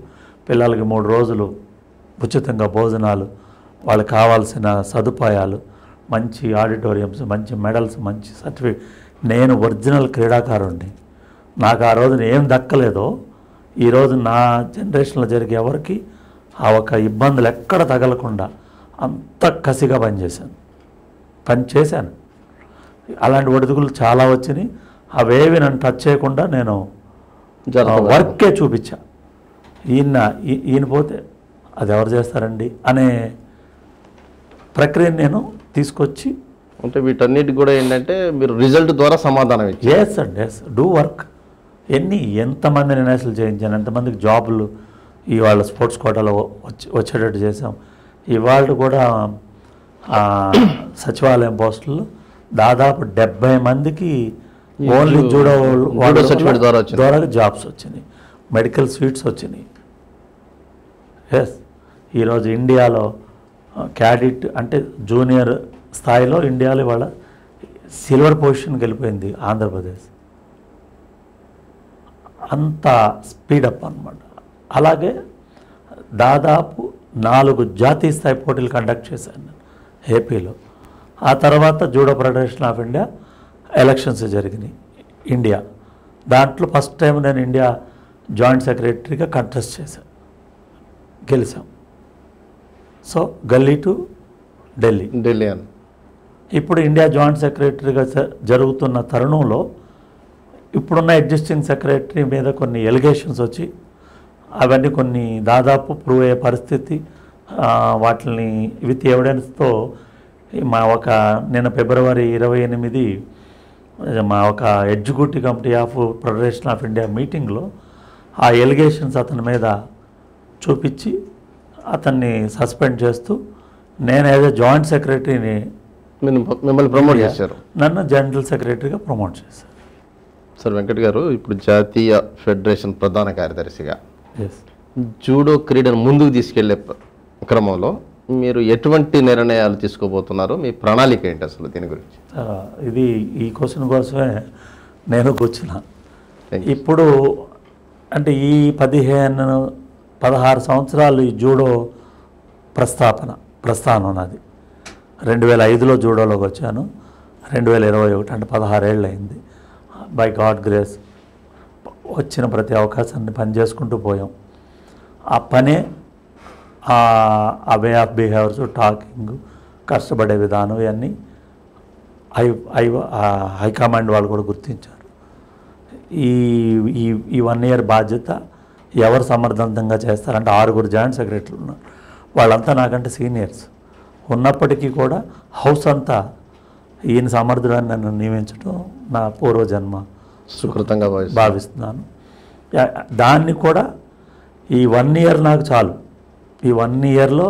పిల్లలకి 3 రోజులు ఉచితంగా భోజనాలు, వాళ్ళకి కావాల్సిన సదుపాయాలు, మంచి ఆడిటోరియంస్, మంచి మెడల్స్, మంచి సర్టిఫికేట్. నేను ఒరిజినల్ క్రీడాకారుణ్ణి. నాకు ఆ రోజున ఏం దక్కలేదో ఈరోజు నా జనరేషన్లో జరిగే ఎవరికి ఆ ఒక ఇబ్బందులు ఎక్కడ తగలకుండా అంత కసిగా పనిచేశాను. అలాంటి ఒడిదుగులు చాలా వచ్చినాయి. అవేవి నన్ను టచ్ చేయకుండా నేను వర్కే చూపించా. ఈయన పోతే అది ఎవరు చేస్తారండి అనే ప్రక్రియను నేను తీసుకొచ్చి, అంటే వీటన్నిటి కూడా ఏంటంటే మీరు రిజల్ట్ ద్వారా సమాధానం ఇచ్చారు. S and S, do work. ఎంతమందిని నేషనల్ చేయించాను, ఎంతమందికి జాబులు ఇవాళ స్పోర్ట్స్ కోటాలో వచ్చేటట్టు చేసాం. ఇవాళ కూడా సచివాలయం పోస్టుల్లో దాదాపు 70 మందికి ఓన్లీ జూడో సర్టిఫికేట్ ద్వారా జాబ్స్ వచ్చినాయి, మెడికల్ సీట్స్ వచ్చినాయి. ఎస్, ఈరోజు ఇండియాలో క్యాడిట్ అంటే జూనియర్ స్థాయిలో ఇండియాలో ఇవాళ సిల్వర్ పొజిషన్కి వెళ్ళిపోయింది ఆంధ్రప్రదేశ్. అంత స్పీడప్ అన్నమాట. అలాగే దాదాపు 4 జాతీయ స్థాయి పోటీలు కండక్ట్ చేశాను నేను ఏపీలో. ఆ తర్వాత judo federation of India elections జరిగినాయి ఇండియా. దాంట్లో ఫస్ట్ టైం నేను ఇండియా జాయింట్ సెక్రటరీగా కంటెస్ట్ చేశాను, గెలిచాం. సో గల్లీ టు ఢిల్లీ అని ఇప్పుడు ఇండియా జాయింట్ సెక్రటరీగా జరుగుతున్న తరుణంలో ఇప్పుడున్న ఎగ్జిస్టింగ్ సెక్రటరీ మీద కొన్ని ఎలిగేషన్స్ వచ్చి అవన్నీ కొన్ని దాదాపు ప్రూవ్ అయ్యే పరిస్థితి, వాటిని విత్ ఎవిడెన్స్తో నిన్న ఫిబ్రవరి 28 మా ఒక executive committee of federation of India మీటింగ్లో ఆ ఎలిగేషన్స్ అతని మీద చూపించి అతన్ని సస్పెండ్ చేస్తూ నేను యాజ్ ఎ జాయింట్ సెక్రటరీని మిమ్మల్ని ప్రమోట్ చేశారు, నన్ను జనరల్ సెక్రటరీగా ప్రమోట్ చేశారు. సార్ వెంకట్ గారు, ఇప్పుడు జాతీయ ఫెడరేషన్ ప్రధాన కార్యదర్శిగా ఎస్ జూడో క్రీడను ముందుకు తీసుకెళ్లే క్రమంలో మీరు ఎటువంటి నిర్ణయాలు తీసుకోబోతున్నారు, మీ ప్రణాళిక ఏంటి అసలు దీని గురించి? ఇది ఈ క్వశ్చన్ కోసమే నేను కూర్చున్నా. ఇప్పుడు అంటే ఈ 16 సంవత్సరాలు ఈ జూడో ప్రస్థానం నాది. 2005లో జూడోలోకి వచ్చాను, 2021 అంటే 16 ఏళ్ళు అయింది. బై గాడ్ గ్రేస్ వచ్చిన ప్రతి అవకాశాన్ని పని చేసుకుంటూ పోయాం. ఆ పనే ఆ వే ఆఫ్ బిహేవియర్స్, టాకింగ్, కష్టపడే విధానం ఇవన్నీ హైకమాండ్ వాళ్ళు కూడా గుర్తించారు. ఈ 1 ఇయర్ బాధ్యత ఎవరు సమర్థవంతంగా చేస్తారంటే 6 జాయింట్ సెక్రటరీలు ఉన్నారు. వాళ్ళంతా నాకంటే సీనియర్స్ ఉన్నప్పటికీ కూడా హౌస్ అంతా ఈయన సమర్థుడని నన్ను నియమించడం నా పూర్వజన్మ సుకృతంగా భావిస్తున్నాను. దాన్ని కూడా ఈ 1 ఇయర్ నాకు చాలు. ఈ 1 ఇయర్లో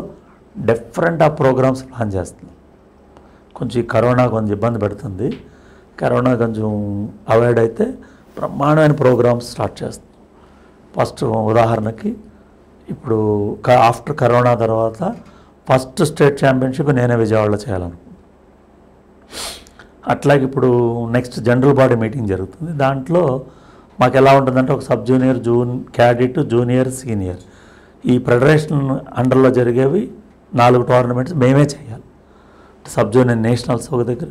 డిఫరెంట్ ప్రోగ్రామ్స్ ప్లాన్ చేస్తున్నాం. కొంచెం కరోనా కొంచెం ఇబ్బంది పెడుతుంది, కరోనా కొంచెం అవాయిడ్ అయితే బ్రహ్మాండమైన ప్రోగ్రామ్స్ స్టార్ట్ చేస్తున్నాం. ఫస్ట్ ఉదాహరణకి ఇప్పుడు ఆఫ్టర్ కరోనా తర్వాత ఫస్ట్ స్టేట్ ఛాంపియన్షిప్ నేనే విజయవాడలో చేయాలనుకుంటున్నాను. అట్లాగే ఇప్పుడు నెక్స్ట్ జనరల్ బాడీ మీటింగ్ జరుగుతుంది. దాంట్లో మాకు ఎలా ఉంటుందంటే ఒక sub junior, cadet, junior, senior ఈ ఫెడరేషన్ అండర్లో జరిగేవి 4 టోర్నమెంట్స్ మేమే చేయాలి. సబ్ జూనియర్ నేషనల్స్ ఒక దగ్గర,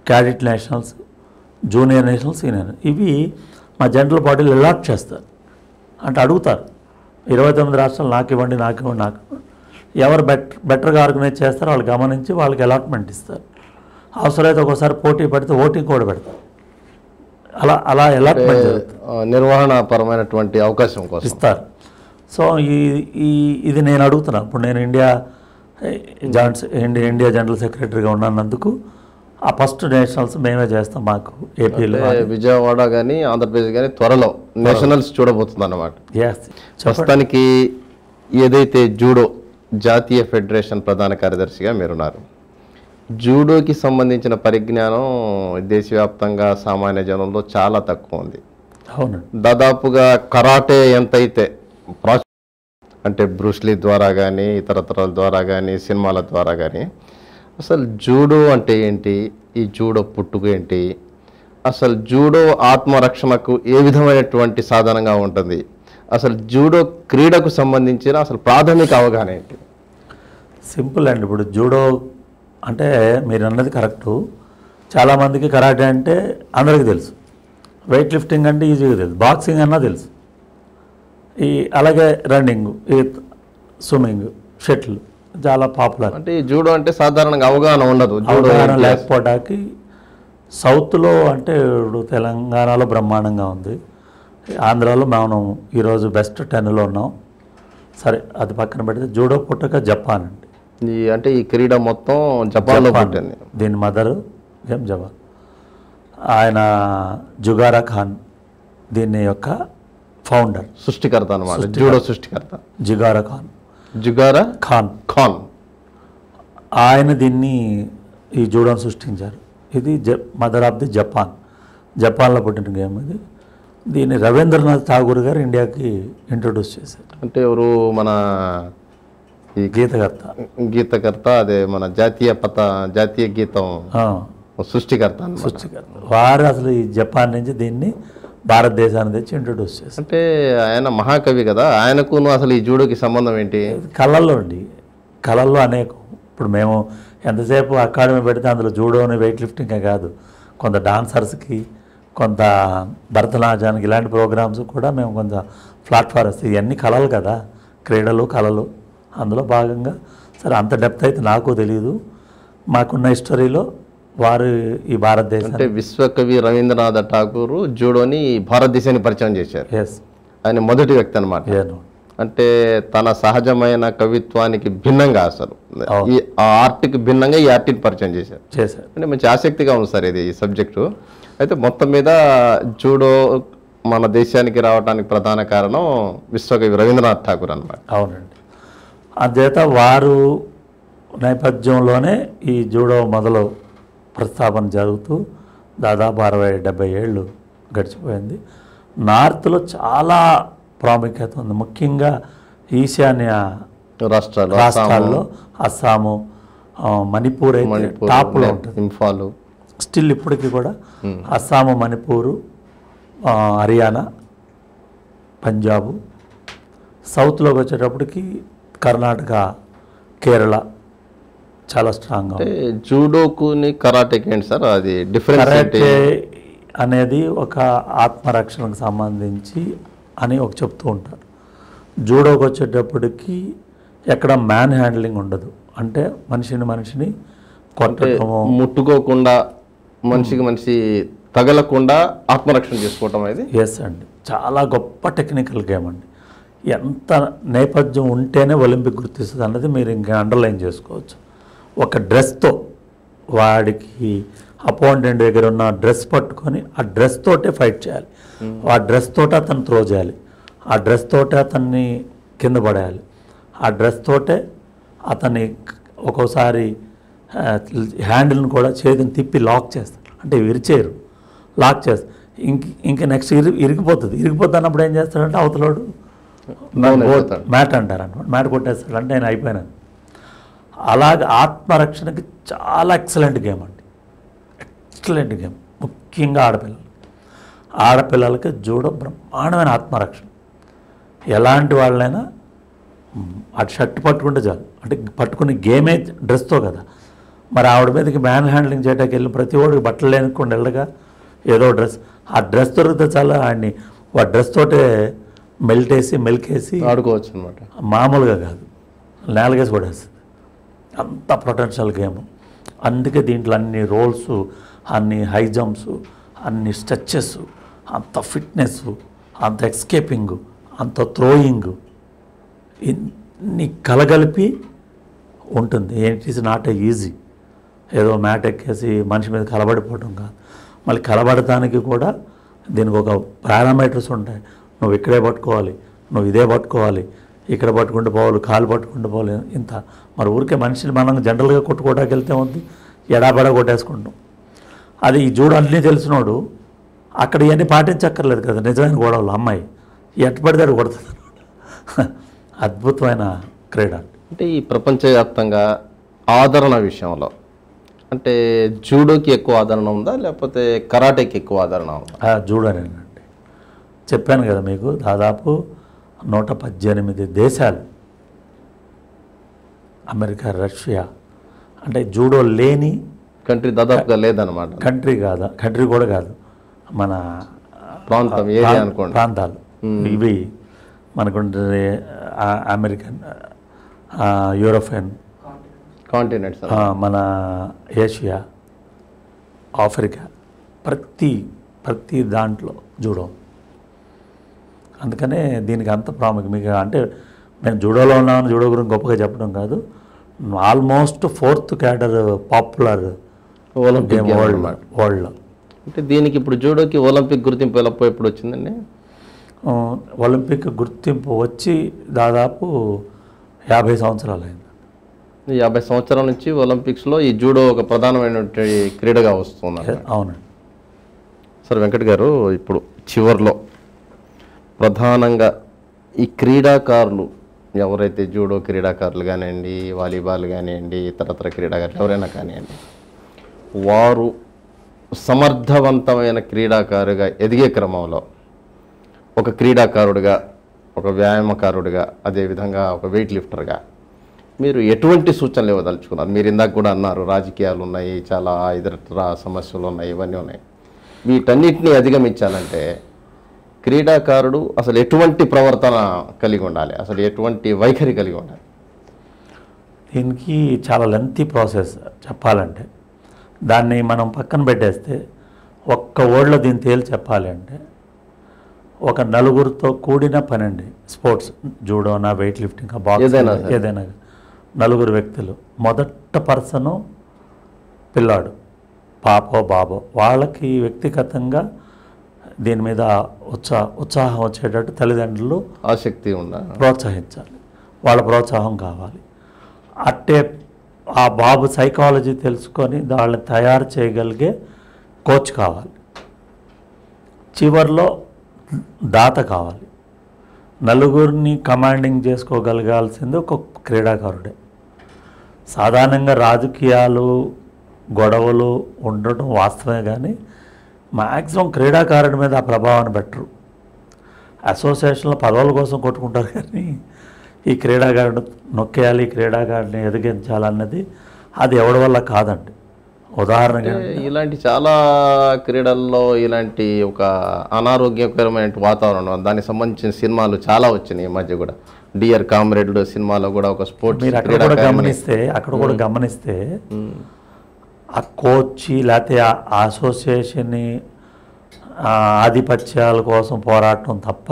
cadet nationals, junior nationals, senior ఇవి మా జనరల్ బాడీలు అలాట్ చేస్తారు. అంటే అడుగుతారు 29 రాష్ట్రాలు నాకు ఇవ్వండి. ఎవరు బెటర్గా ఆర్గనైజ్ చేస్తారో వాళ్ళు గమనించి వాళ్ళకి అలాట్మెంట్ ఇస్తారు. అవసరమైతే ఒకసారి పోటీ పడితే ఓటింగ్ కూడా పెడతారు. అలా అలాట్మెంట్ జరుగుతుంది, నిర్వహణపరమైనటువంటి అవకాశం కోసం ఇస్తారు. సో ఇది నేను అడుగుతున్నాను. ఇప్పుడు నేను ఇండియా జనరల్ సెక్రటరీగా ఉన్నందుకు ఆ ఫస్ట్ నేషనల్స్ మేమే చేస్తాం. మాకు ఏపీలో విజయవాడ కానీ ఆంధ్రప్రదేశ్ కానీ త్వరలో నేషనల్స్ చూడబోతుంది అన్నమాట. ప్రస్తుతానికి ఏదైతే జూడో జాతీయ ఫెడరేషన్ ప్రధాన కార్యదర్శిగా మీరున్నారు, జూడోకి సంబంధించిన పరిజ్ఞానం దేశవ్యాప్తంగా సామాన్య జనంలో చాలా తక్కువ ఉంది. అవునండి. దాదాపుగా కరాటే ఎంతైతే అంటే బ్రూస్లీ ద్వారా కానీ ఇతరతరాల ద్వారా కానీ సినిమాల ద్వారా కానీ అసలు జూడో అంటే ఏంటి, ఈ జూడో పుట్టుక ఏంటి, అసలు జూడో ఆత్మరక్షణకు ఏ విధమైనటువంటి సాధనంగా ఉంటుంది, అసలు జూడో క్రీడకు సంబంధించిన అసలు ప్రాథమిక అవగాహన ఏంటి? సింపుల్ అండి. ఇప్పుడు జూడో అంటే మీరు అన్నది కరెక్టు. చాలామందికి కరాటే అంటే అందరికీ తెలుసు, వెయిట్ లిఫ్టింగ్ అంటే ఈజీగా తెలుసు, బాక్సింగ్ అన్నా తెలుసు, అలాగే రన్నింగ్, స్విమ్మింగ్, షటిల్ చాలా పాపులర్. అంటే జూడో అంటే సాధారణంగా అవగాహన ఉండదు. అవగాహన లేకపోవడానికి సౌత్లో అంటే ఇప్పుడు తెలంగాణలో బ్రహ్మాండంగా ఉంది, ఆంధ్రాలో మనం ఈరోజు బెస్ట్ 10లో ఉన్నాం. సరే అది పక్కన పెడితే జూడో పుట్టక జపాన్ అండి. అంటే ఈ క్రీడ మొత్తం జపాన్లో పుట్టింది. దీని మదరు జపాన్. ఆయన జుగారా ఖాన్ దీని యొక్క ఫౌండర్, సృష్టికర్త అన్నమాట. జూడో సృష్టికర్త జుగారా ఖాన్. ఆయన దీన్ని ఈ జూడోని సృష్టించారు. ఇది మదర్ ఆఫ్ ది జపాన్లో పుట్టిన గేమ్ ఇది. దీన్ని రవీంద్రనాథ్ ఠాగూర్ గారు ఇండియాకి ఇంట్రొడ్యూస్ చేశారు. అంటే ఎవరు మన ఈ గీతకర్త అదే మన జాతీయ గీతం సృష్టికర్త. వారు అసలు ఈ జపాన్ నుంచి దీన్ని భారతదేశాన్ని తెచ్చి ఇంట్రొడ్యూస్ చేశారు. అంటే ఆయన మహాకవి కదా, ఆయనకు అసలు ఈ జూడోకి సంబంధం ఏంటి? కళల్లో అనేకం. ఇప్పుడు మేము ఎంతసేపు అకాడమీ పెడితే అందులో జూడోని వెయిట్ లిఫ్టింగే కాదు, కొంత డాన్సర్స్కి, కొంత భరతనాట్యానికి ఇలాంటి ప్రోగ్రామ్స్ కూడా మేము కొంత ప్లాట్ఫామ్ వస్తాయి. ఇవన్నీ కళలు కదా, క్రీడలు కళలు, అందులో భాగంగా. సరే, అంత డెప్త్ అయితే నాకు తెలియదు. మాకున్న హిస్టరీలో వారు ఈ భారతదేశం అంటే విశ్వకవి రవీంద్రనాథ్ ఠాగూర్ జూడోని భారతదేశానికి పరిచయం చేశారు. ఎస్ ఆయన మొదటి వ్యక్తి అనమాట. అంటే తన సహజమైన కవిత్వానికి భిన్నంగా అసలు ఈ ఆర్ట్కి భిన్నంగా ఈ ఆర్ట్ని పరిచయం చేశారు. అంటే మంచి ఆసక్తిగా ఉంది సార్ ఇది ఈ సబ్జెక్టు. అయితే మొత్తం మీద జూడో మన దేశానికి రావడానికి ప్రధాన కారణం విశ్వకవి రవీంద్రనాథ్ ఠాగూర్ అనమాట. అవునండి. అంచేత వారు నేపథ్యంలోనే ఈ జూడో మొదలు ప్రస్తావన జరుగుతూ దాదాపు 60-70 ఏళ్ళు గడిచిపోయింది. నార్త్లో చాలా ప్రాముఖ్యత ఉంది, ముఖ్యంగా ఈశాన్య రాష్ట్రాల్లో అస్సాము, మణిపూర్ అయితే టాప్లో ఉంటుంది. ఇంఫాల్ స్టిల్ ఇప్పటికీ కూడా అస్సాము, మణిపూరు, హర్యానా, పంజాబు, సౌత్లోకి వచ్చేటప్పటికి కర్ణాటక, కేరళ చాలా స్ట్రాంగ్గా ఉంది. జూడోకుని కరాటేకి ఏంటి సార్ అది డిఫరెన్స్? కరాటే అనేది ఒక ఆత్మరక్షణకు సంబంధించి అని ఒక చెప్తూ ఉంటారు. జూడోకి వచ్చేటప్పటికి ఎక్కడ మ్యాన్ హ్యాండ్లింగ్ ఉండదు. అంటే మనిషిని కొట్టడము, ముట్టుకోకుండా, మనిషికి మనిషి తగలకుండా ఆత్మరక్షణ చేసుకోవటం అనేది. ఎస్ అండి, చాలా గొప్ప టెక్నికల్ గేమ్ అండి. ఎంత నేపథ్యం ఉంటేనే ఒలింపిక్ గుర్తిస్తుంది అన్నది మీరు ఇంకా అండర్లైన్ చేసుకోవచ్చు. ఒక డ్రెస్తో వాడికి అపోనెంట్ దగ్గర ఉన్న డ్రెస్ పట్టుకొని ఆ డ్రెస్ తోటే ఫైట్ చేయాలి. ఆ డ్రెస్ తోటే అతను త్రో చేయాలి. ఆ డ్రెస్ తోటే అతన్ని కింద పడేయాలి. ఆ డ్రెస్ తోటే అతన్ని ఒక్కోసారి హ్యాండిల్ని కూడా చేతిని తిప్పి లాక్ చేస్తారు. అంటే విరిచేయరు, లాక్ చేస్తారు. ఇంక నెక్స్ట్ ఇరిగిపోతుంది. ఇరిగిపోతున్నప్పుడు ఏం చేస్తాడంటే అవతలోడు మ్యాట్ అంటారు అనమాట, మ్యాట్ కొట్టేస్తాడు. అంటే నేను అయిపోయినాను. అలాగే ఆత్మరక్షణకి చాలా ఎక్సలెంట్ గేమ్ అండి, ఎక్సలెంట్ గేమ్. ముఖ్యంగా ఆడపిల్లలకి జూడో బ్రహ్మాండమైన ఆత్మరక్షణ. ఎలాంటి వాళ్ళైనా అటు షర్ట్ పట్టుకుంటే చాలు. అంటే పట్టుకునే గేమే డ్రెస్తో కదా. మరి ఆవిడ మీదకి మ్యాన్ హ్యాండ్లింగ్ చేయడానికి వెళ్ళిన ప్రతి వాడికి బట్టలు లేనుకోండి వెళ్ళగా ఏదో డ్రెస్, ఆ డ్రెస్ దొరికితే చాలా ఆయన్ని ఆ డ్రెస్ తోటే మెల్కేసి ఆడుకోవచ్చు అనమాట. మామూలుగా కాదు, నేలగేసి పడేస్తుంది. అంత పొటెన్షియల్ గేమ్. అందుకే దీంట్లో అన్ని రోల్స్, అన్ని హై జంప్స్, అన్ని స్ట్రెచెస్, అంత ఫిట్నెస్, అంత ఎస్కేపింగ్, అంత థ్రోయింగ్, ఇన్ని కలగలిపి ఉంటుంది. It is not easy. ఏదో మ్యాట్ ఎక్కేసి మనిషి మీద కలబడిపోవడం కాదు. మళ్ళీ కలబడటానికి కూడా దీనికి ఒక పారామీటర్స్ ఉంటాయి. నువ్వు ఇక్కడే పట్టుకోవాలి, నువ్వు ఇదే పట్టుకోవాలి, ఇక్కడ పట్టుకుంటూ పోవాలి, కాలు పట్టుకుంటూ పోవాలి, ఇంత. మరి ఊరికే మనిషిని మనం జనరల్గా కొట్టుకోవడానికి వెళ్తే ఉంది ఎడాబెడా కొట్టేసుకుంటాం. అది ఈ జూడు అన్నీ తెలిసినోడు అక్కడ ఇవన్నీ పాటించక్కర్లేదు కదా. నిజమైన గొడవలు అమ్మాయి ఎట్టు పడితే అది కొడుతుంది. అద్భుతమైన క్రీడ. అంటే ఈ ప్రపంచవ్యాప్తంగా ఆదరణ విషయంలో అంటే జూడోకి ఎక్కువ ఆదరణ ఉందా లేకపోతే కరాటేకి ఎక్కువ ఆదరణ ఉందా? జూడోనేనండి. చెప్పాను కదా మీకు, దాదాపు 118 దేశాలు, అమెరికా, రష్యా, అంటే జూడో లేని కంట్రీ దాదాపుగా లేదన్నమాట. కంట్రీ కూడా కాదు, మన ప్రాంతం ఏరియా అనుకోండి, ప్రాంతాలు ఇవి మనకుంటే అమెరికన్, యూరోపియన్ కాంటినెంట్స్, మన ఏషియా, ఆఫ్రికా, ప్రతి దాంట్లో జూడో. అందుకనే దీనికి అంత ప్రాముఖ్యం. మీకు అంటే మేము జూడోలో ఉన్నామని జూడో గురించి గొప్పగా చెప్పడం కాదు, almost 4th cadre popular Olympic వరల్డ్లో. అంటే దీనికి ఇప్పుడు జూడోకి ఒలింపిక్ గుర్తింపు ఎప్పుడు వచ్చిందండి? ఒలింపిక్ గుర్తింపు వచ్చి దాదాపు 50 సంవత్సరాలు అయింది. 50 సంవత్సరాల నుంచి ఒలింపిక్స్లో ఈ జూడో ఒక ప్రధానమైనటువంటి క్రీడగా వస్తుంది. అవునండి. సార్ వెంకట్ గారు, ఇప్పుడు చివరిలో ప్రధానంగా ఈ క్రీడాకారులు ఎవరైతే జూడో క్రీడాకారులు కానివ్వండి, వాలీబాల్ కానివ్వండి, ఇతరత్ర క్రీడాకారులు ఎవరైనా కానివ్వండి, వారు సమర్థవంతమైన క్రీడాకారుగా ఎదిగే క్రమంలో ఒక క్రీడాకారుడిగా, ఒక వ్యాయామకారుడిగా, అదేవిధంగా ఒక వెయిట్ లిఫ్టర్గా మీరు ఎటువంటి సూచనలు ఇవ్వదలుచుకున్నారు? మీరు ఇందాక కూడా అన్నారు రాజకీయాలు ఉన్నాయి, చాలా ఇతర సమస్యలు ఉన్నాయి, ఇవన్నీ ఉన్నాయి. వీటన్నిటిని అధిగమించాలంటే క్రీడాకారుడు అసలు ఎటువంటి ప్రవర్తన కలిగి ఉండాలి, అసలు ఎటువంటి వైఖరి కలిగి ఉండాలి? దీనికి చాలా లెంతీ ప్రాసెస్ చెప్పాలంటే. దాన్ని మనం పక్కన పెట్టేస్తే ఒక్క వర్డ్లో దీన్ని తేల్చి చెప్పాలి అంటే ఒక నలుగురితో కూడిన పని అండి. స్పోర్ట్స్, జూడోనా, వెయిట్ లిఫ్టింగ్, బాక్సింగ్, ఏదైనా నలుగురు వ్యక్తులు. మొదట పర్సను పిల్లాడు, పాపో బాబో, వాళ్ళకి వ్యక్తిగతంగా దీని మీద ఉత్సాహం వచ్చేటట్టు తల్లిదండ్రులు ఆసక్తి ఉండాలి, ప్రోత్సహించాలి, వాళ్ళ ప్రోత్సాహం కావాలి. అట్టే ఆ బాబు సైకాలజీ తెలుసుకొని వాళ్ళని తయారు చేయగలిగే కోచ్ కావాలి. చివర్లో దాత కావాలి. నలుగురిని కమాండింగ్ చేసుకోగలగాల్సింది ఒక క్రీడాకారుడే. సాధారణంగా రాజకీయాలు, గొడవలు ఉండటం వాస్తవమే, కానీ మ్యాక్సిమం క్రీడాకారుడి మీద ఆ ప్రభావాన్ని పెట్టరు. అసోసియేషన్లో పదవుల కోసం కొట్టుకుంటారు, కానీ ఈ క్రీడాకారుడు నొక్కేయాలి, ఈ క్రీడాకారుడిని ఎదిగించాలన్నది అది ఎవడి వల్ల కాదండి. ఉదాహరణగా ఇలాంటి చాలా క్రీడల్లో ఇలాంటి ఒక అనారోగ్యకరమైన వాతావరణం, దానికి సంబంధించిన సినిమాలు చాలా వచ్చినాయి ఈ మధ్య కూడా. డియర్ కామ్రేడ్ సినిమాలో కూడా ఒక స్పోర్ట్స్ మీరు అక్కడ కూడా గమనిస్తే ఆ కోచ్ లేకపోతే ఆ అసోసియేషన్ని ఆధిపత్యాల కోసం పోరాటం తప్ప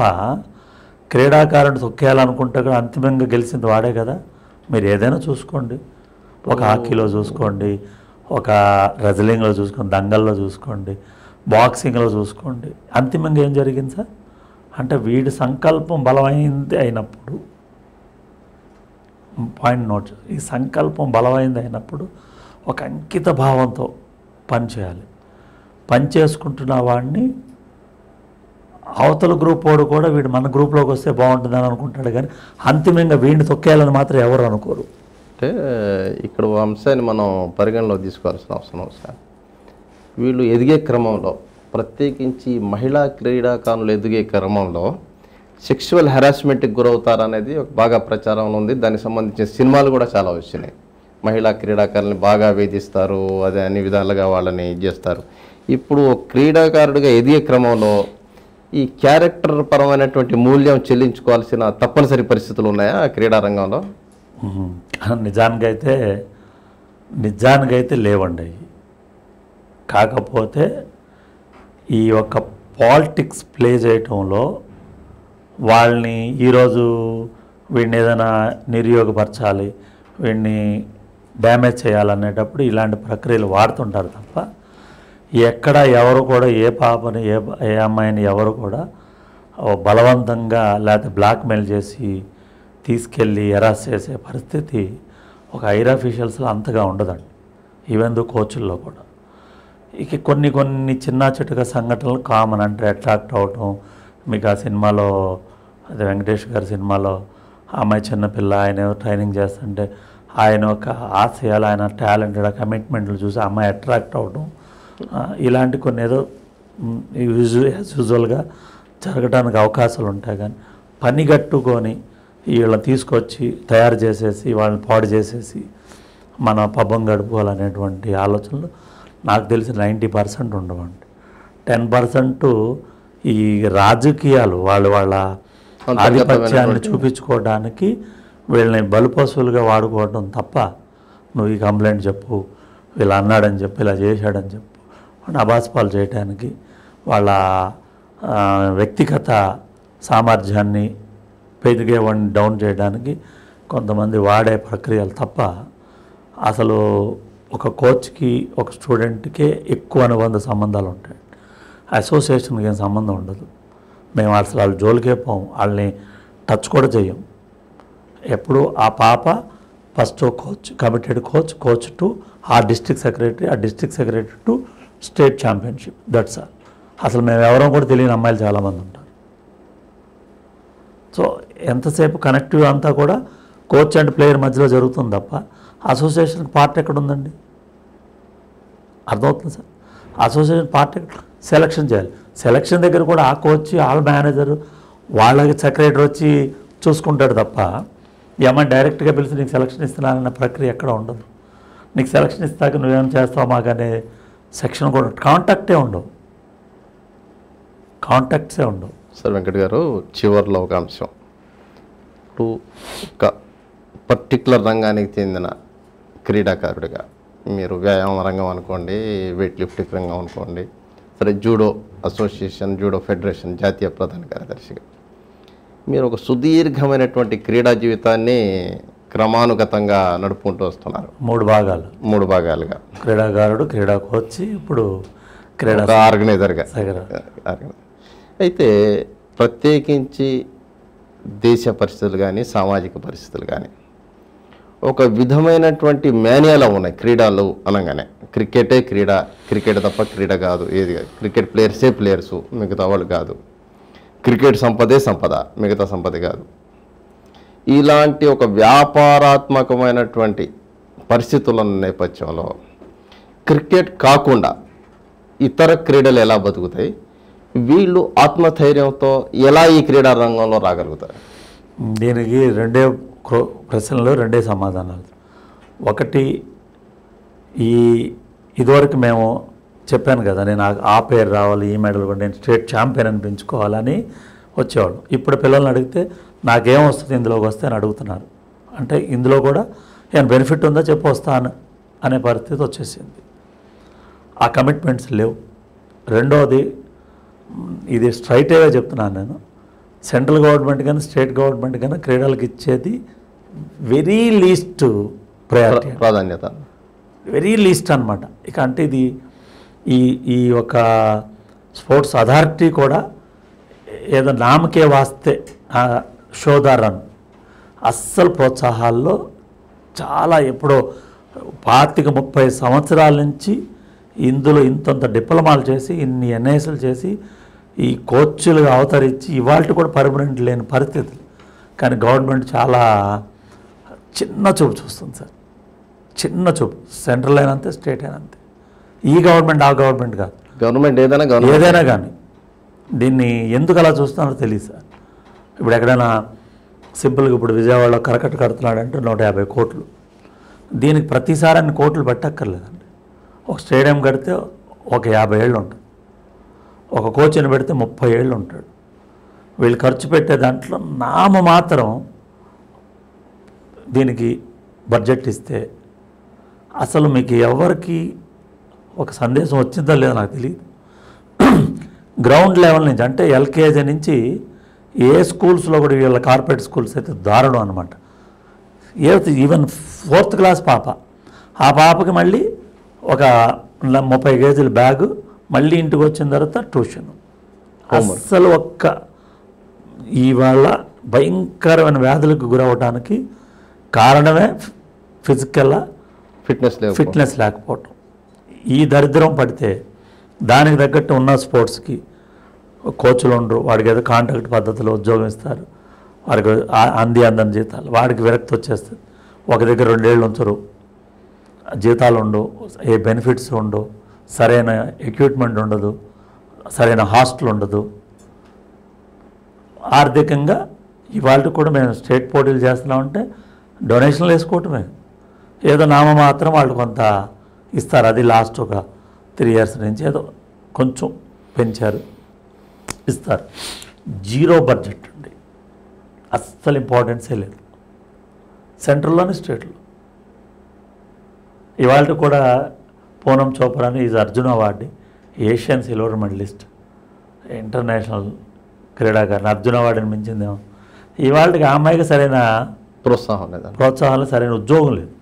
క్రీడాకారుని తొక్కేయాలనుకుంటే కూడా అంతిమంగా గెలిచింది వాడే కదా. మీరు ఏదైనా చూసుకోండి, ఒక హాకీలో చూసుకోండి, ఒక రెజ్లింగ్లో చూసుకోండి, దంగల్లో చూసుకోండి, బాక్సింగ్లో చూసుకోండి, అంతిమంగా ఏం జరిగింది సార్ అంటే వీడి సంకల్పం బలమైంది అయినప్పుడు, పాయింట్ నోట్, ఈ సంకల్పం బలమైంది అయినప్పుడు ఒక అంకిత భావంతో పనిచేయాలి. పని చేసుకుంటున్న వాడిని అవతల గ్రూప్ వాడు కూడా వీడు మన గ్రూప్లోకి వస్తే బాగుంటుందని అనుకుంటాడు, కానీ అంతిమంగా వీడిని తొక్కేయాలని మాత్రం ఎవరు అనుకోరు. అంటే ఇక్కడ అంశాన్ని మనం పరిగణలో తీసుకోవాల్సిన అవసరం సార్. వీళ్ళు ఎదిగే క్రమంలో, ప్రత్యేకించి మహిళా క్రీడాకారులు ఎదిగే క్రమంలో సెక్షువల్ హెరాస్మెంట్కి గురవుతారనేది ఒక బాగా ప్రచారంలో ఉంది. దానికి సంబంధించిన సినిమాలు కూడా చాలా వచ్చినాయి. మహిళా క్రీడాకారులని బాగా వేధిస్తారు, అదే అన్ని విధాలుగా వాళ్ళని చేస్తారు. ఇప్పుడు క్రీడాకారుడిగా ఎదిగే క్రమంలో ఈ క్యారెక్టర్ పరమైనటువంటి మూల్యం చెల్లించుకోవాల్సిన తప్పనిసరి పరిస్థితులు ఉన్నాయా క్రీడా రంగంలో? నిజానికైతే లేవండి. కాకపోతే ఈ యొక్క పాలిటిక్స్ ప్లే చేయటంలో వాళ్ళని ఈరోజు వీడిని ఏదైనా నిర్యోగపరచాలి, వీడిని డ్యామేజ్ చేయాలనేటప్పుడు ఇలాంటి ప్రక్రియలు వాడుతుంటారు తప్ప ఎక్కడ ఎవరు కూడా ఏ పాపని ఏ అమ్మాయిని ఎవరు కూడా బలవంతంగా లేకపోతే బ్లాక్మెయిల్ చేసి తీసుకెళ్ళి హెరాస్ చేసే పరిస్థితి ఒక హైర్ అఫీషియల్స్లో అంతగా ఉండదండి. ఈవెన్ దో కోచ్ల్లో కూడా ఇక కొన్ని చిన్న చిట్టుగా సంఘటనలు కామన్. అంటే అట్రాక్ట్ అవటం, మీకు ఆ సినిమాలో అదే వెంకటేష్ గారి సినిమాలో అమ్మాయి చిన్నపిల్ల, ఆయన ఏదో ట్రైనింగ్ చేస్తుంటే ఆయన ఒక ఆశయాలు, ఆయన టాలెంటెడ్ కమిట్మెంట్లు చూసి అమ్మాయి అట్రాక్ట్ అవడం, ఇలాంటి కొన్ని ఏదో యూజువల్గా జరగడానికి అవకాశాలు ఉంటాయి. కానీ పని కట్టుకొని వీళ్ళని తీసుకొచ్చి తయారు చేసేసి వాళ్ళని పాడు చేసేసి మన పబ్బం గడుపుకోవాలనేటువంటి ఆలోచనలు నాకు తెలిసి 90% ఉండవండి. 10% ఈ రాజకీయాలు వాళ్ళ ఆధిపత్యాన్ని చూపించుకోవడానికి వీళ్ళని బలుపశువులుగా వాడుకోవడం తప్ప, నువ్వు ఈ కంప్లైంట్ చెప్పు, వీళ్ళు అన్నాడని చెప్పు, ఇలా చేశాడని చెప్పు, అబాస్పాలు చేయడానికి, వాళ్ళ వ్యక్తిగత సామర్థ్యాన్ని పెరిగేవాడిని డౌన్ చేయడానికి కొంతమంది వాడే ప్రక్రియలు తప్ప అసలు ఒక కోచ్కి ఒక స్టూడెంట్కే ఎక్కువ అనుబంధ సంబంధాలు ఉంటాయి. అసోసియేషన్కి ఏం సంబంధం ఉండదు. మేము అసలు వాళ్ళ జోలికే పోం, వాళ్ళని టచ్ కూడా చేయం. ఎప్పుడు ఆ పాప first coach, committed coach to ఆ డిస్ట్రిక్ట్ సెక్రటరీ, ఆ district secretary to state championship, that's all. అసలు మేము ఎవరో కూడా తెలియని అమ్మాయిలు చాలామంది ఉంటారు. సో ఎంతసేపు కనెక్టివ్ అంతా కూడా కోచ్ అండ్ ప్లేయర్ మధ్యలో జరుగుతుంది తప్ప అసోసియేషన్కి పార్ట్ ఎక్కడ ఉందండి? అర్థమవుతుంది సార్? అసోసియేషన్ పార్ట్ సెలక్షన్ చేయాలి. సెలక్షన్ దగ్గర కూడా ఆ కోచ్, వాళ్ళ మేనేజర్, వాళ్ళకి సెక్రటరీ వచ్చి చూసుకుంటాడు తప్ప ఏమన్నా డైరెక్ట్గా పిలిచి నీకు సెలక్షన్ ఇస్తున్నానన్న ప్రక్రియ ఎక్కడ ఉండదు. నీకు సెలక్షన్ ఇస్తాక నువ్వేం చేస్తావు మాకనే సెక్షన్ కూడా, కాంటాక్టే ఉండవు. కాంటాక్ట్సే ఉండవు. సార్ వెంకట్ గారు, చివరిలో ఒక అంశం. ఇప్పుడు ఒక పర్టికులర్ రంగానికి చెందిన క్రీడాకారుడిగా మీరు వ్యాయామ రంగం అనుకోండి, వెయిట్ లిఫ్టింగ్ రంగం అనుకోండి, సరే జూడో అసోసియేషన్, జూడో ఫెడరేషన్ జాతీయ ప్రధాన కార్యదర్శిగా మీరు ఒక సుదీర్ఘమైనటువంటి క్రీడా జీవితాన్ని క్రమానుగతంగా నడుపుకుంటూ వస్తున్నారు. 3 భాగాలుగా క్రీడాకారుడు, క్రీడా కోచ్, ఇప్పుడు క్రీడా ఆర్గనైజర్గా. అయితే ప్రత్యేకించి దేశ పరిస్థితులు కానీ సామాజిక పరిస్థితులు కానీ ఒక విధమైనటువంటి మేనియాలో ఉన్నాయి క్రీడలు అనగానే. క్రికెటే క్రీడ, క్రికెట్ తప్ప క్రీడ కాదు, ఏది కాదు. క్రికెట్ ప్లేయర్సే ప్లేయర్సు, మిగతా వాళ్ళు కాదు. క్రికెట్ సంపదే సంపద, మిగతా సంపద కాదు. ఇలాంటి ఒక వ్యాపారాత్మకమైనటువంటి పరిస్థితుల నేపథ్యంలో క్రికెట్ కాకుండా ఇతర క్రీడలు ఎలా బతుకుతాయి, వీళ్ళు ఆత్మధైర్యంతో ఎలా ఈ క్రీడా రంగంలో రాగలుగుతారు? దీనికి 2 ప్రశ్నలు 2 సమాధానాలు. ఒకటి, ఇదివరకు మేము చెప్పాను కదా, నేను ఆ పేరు రావాలి, ఈ మెడల్ కూడా, నేను స్టేట్ ఛాంపియన్ అనిపించుకోవాలని వచ్చేవాళ్ళు. ఇప్పుడు పిల్లల్ని అడిగితే నాకేం వస్తుంది ఇందులోకి వస్తే అని అడుగుతున్నారు. అంటే ఇందులో కూడా ఏమైనా బెనిఫిట్ ఉందో చెప్పి వస్తాను అనే పరిస్థితి వచ్చేసింది. ఆ కమిట్మెంట్స్ లేవు. రెండోది, ఇది స్ట్రైట్గా చెప్తున్నాను నేను, సెంట్రల్ గవర్నమెంట్ కానీ స్టేట్ గవర్నమెంట్ కానీ క్రీడలకు ఇచ్చేది వెరీ లీస్ట్ ప్రయారిటీ, ప్రాధాన్యత, వెరీ లీస్ట్ అనమాట. ఇక అంటే ఇది ఈ ఒక స్పోర్ట్స్ అథారిటీ కూడా ఏదో నామకే వాస్తే షోదారన్ అస్సలు ప్రోత్సాహాల్లో చాలా ఎప్పుడో 25-30 సంవత్సరాల నుంచి ఇందులో ఇంతంత డిప్లొమాలు చేసి, ఇన్ని ఎన్ఐఎస్లు చేసి, ఈ కోచ్లుగా అవతరించి ఇవాళ కూడా పర్మనెంట్ లేని పరిస్థితులు. కానీ గవర్నమెంట్ చాలా చిన్న చూపు చూస్తుంది సార్, చిన్న చూపు. సెంట్రల్ అయినంతే, స్టేట్ అయినంతే. ఈ గవర్నమెంట్ ఆ గవర్నమెంట్ కాదు, గవర్నమెంట్ ఏదైనా కానీ దీన్ని ఎందుకు అలా చూస్తున్నారో తెలియదు సార్. ఇప్పుడు ఎక్కడైనా సింపుల్గా ఇప్పుడు విజయవాడలో కరకట్ట కడుతున్నాడంటే 150 కోట్లు. దీనికి ప్రతిసారి అన్ని కోట్లు పెట్టక్కర్లేదండి. ఒక స్టేడియం కడితే ఒక 50 ఏళ్ళు ఉంటుంది, ఒక కోచ్ని పెడితే 30 ఏళ్ళు ఉంటాడు. వీళ్ళు ఖర్చు పెట్టే దాంట్లో మాత్రం దీనికి బడ్జెట్ ఇస్తే అసలు మీకు ఎవరికి ఒక సందేశం వచ్చిందో లేదో నాకు తెలియదు. గ్రౌండ్ లెవెల్ నుంచి అంటే ఎల్కేజీ నుంచి ఏ స్కూల్స్లో కూడా వీళ్ళ కార్పొరేట్ స్కూల్స్ అయితే దారుణం అనమాట. ఈవెన్ 4th క్లాస్ పాప, ఆ పాపకి మళ్ళీ ఒక 30 కేజీల బ్యాగు, మళ్ళీ ఇంటికి వచ్చిన తర్వాత ట్యూషన్. అస్సలు ఇవాళ భయంకరమైన వ్యాధులకు గురవడానికి కారణమే ఫిట్నెస్ లేకపోవటం. ఈ దరిద్రం పడితే దానికి తగ్గట్టు ఉన్న స్పోర్ట్స్కి కోచ్లు ఉండరు, వాడికి ఏదో కాంట్రాక్ట్ పద్ధతిలో ఉద్యోగం ఇస్తారు, వాడికి అందని జీతాలు, వాడికి విరక్తి వచ్చేస్తుంది. ఒక దగ్గర 2 ఏళ్ళు ఉంచరు, జీతాలు ఉండవు, ఏ బెనిఫిట్స్ ఉండవు, సరైన ఎక్విప్మెంట్ ఉండదు, సరైన హాస్టల్ ఉండదు. ఆర్థికంగా ఇవాళ కూడా మేము స్టేట్ పోటీలు చేస్తున్నామంటే డొనేషన్లు వేసుకోవటమే, ఏదో మాత్రం వాళ్ళు కొంత ఇస్తారు. అది లాస్ట్ ఒక 3 years నుంచి ఏదో కొంచెం పెంచారు, ఇస్తారు. 0 బడ్జెట్ అండి, అస్సలు ఇంపార్టెన్సే లేదు సెంట్రల్లోని స్టేట్లో. ఇవాళ కూడా పూనం చోప్రా అని is Arjun award, Asian silver medalist, international క్రీడాకారులు. అర్జున్ అవార్డుని మించిందేమో. ఇవాళకి ఆ అమ్మాయికి సరైన ప్రోత్సాహం, సరైన ఉద్యోగం లేదు.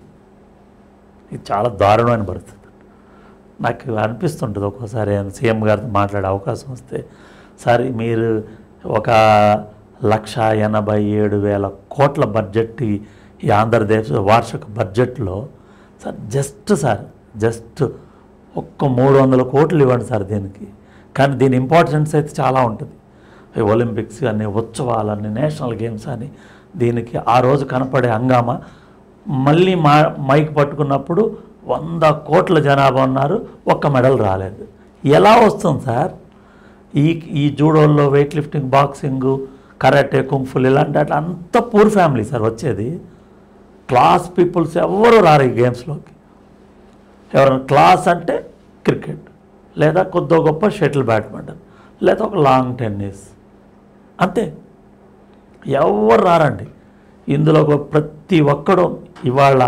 ఇది చాలా దారుణమైన పరిస్థితి. నాకు అనిపిస్తుంటుంది ఒక్కోసారి సీఎం గారితో మాట్లాడే అవకాశం వస్తే, సార్ మీరు 1,87,000 కోట్ల బడ్జెట్ ఈ ఆంధ్రప్రదేశ్ వార్షిక బడ్జెట్లో సార్ జస్ట్ 300 కోట్లు ఇవ్వండి సార్ దీనికి. కానీ దీని ఇంపార్టెన్స్ అయితే చాలా ఉంటుంది. ఒలింపిక్స్ అని, ఉత్సవాలని, నేషనల్ గేమ్స్ అని, దీనికి ఆ రోజు కనపడే హంగామా. మళ్ళీ మైక్ పట్టుకున్నప్పుడు 100 కోట్ల జనాభా ఉన్నారు, ఒక్క మెడల్ రాలేదు. ఎలా వస్తుంది సార్? ఈ జూడోల్లో, వెయిట్ లిఫ్టింగ్, బాక్సింగ్, కరాటే, కుంఫుల్ ఇలాంటి అట్లా అంత పూర్ ఫ్యామిలీ సార్ వచ్చేది. క్లాస్ పీపుల్స్ ఎవరు రారు ఈ గేమ్స్లోకి. ఎవరైనా క్లాస్ అంటే క్రికెట్ లేదా కొద్దో గొప్ప షటిల్, బ్యాడ్మింటన్. లేదా ఒక లాంగ్ టెన్నిస్, అంతే. ఎవరు రారండి ఇందులో. ప్రతి ఒక్కడు ఇవాళ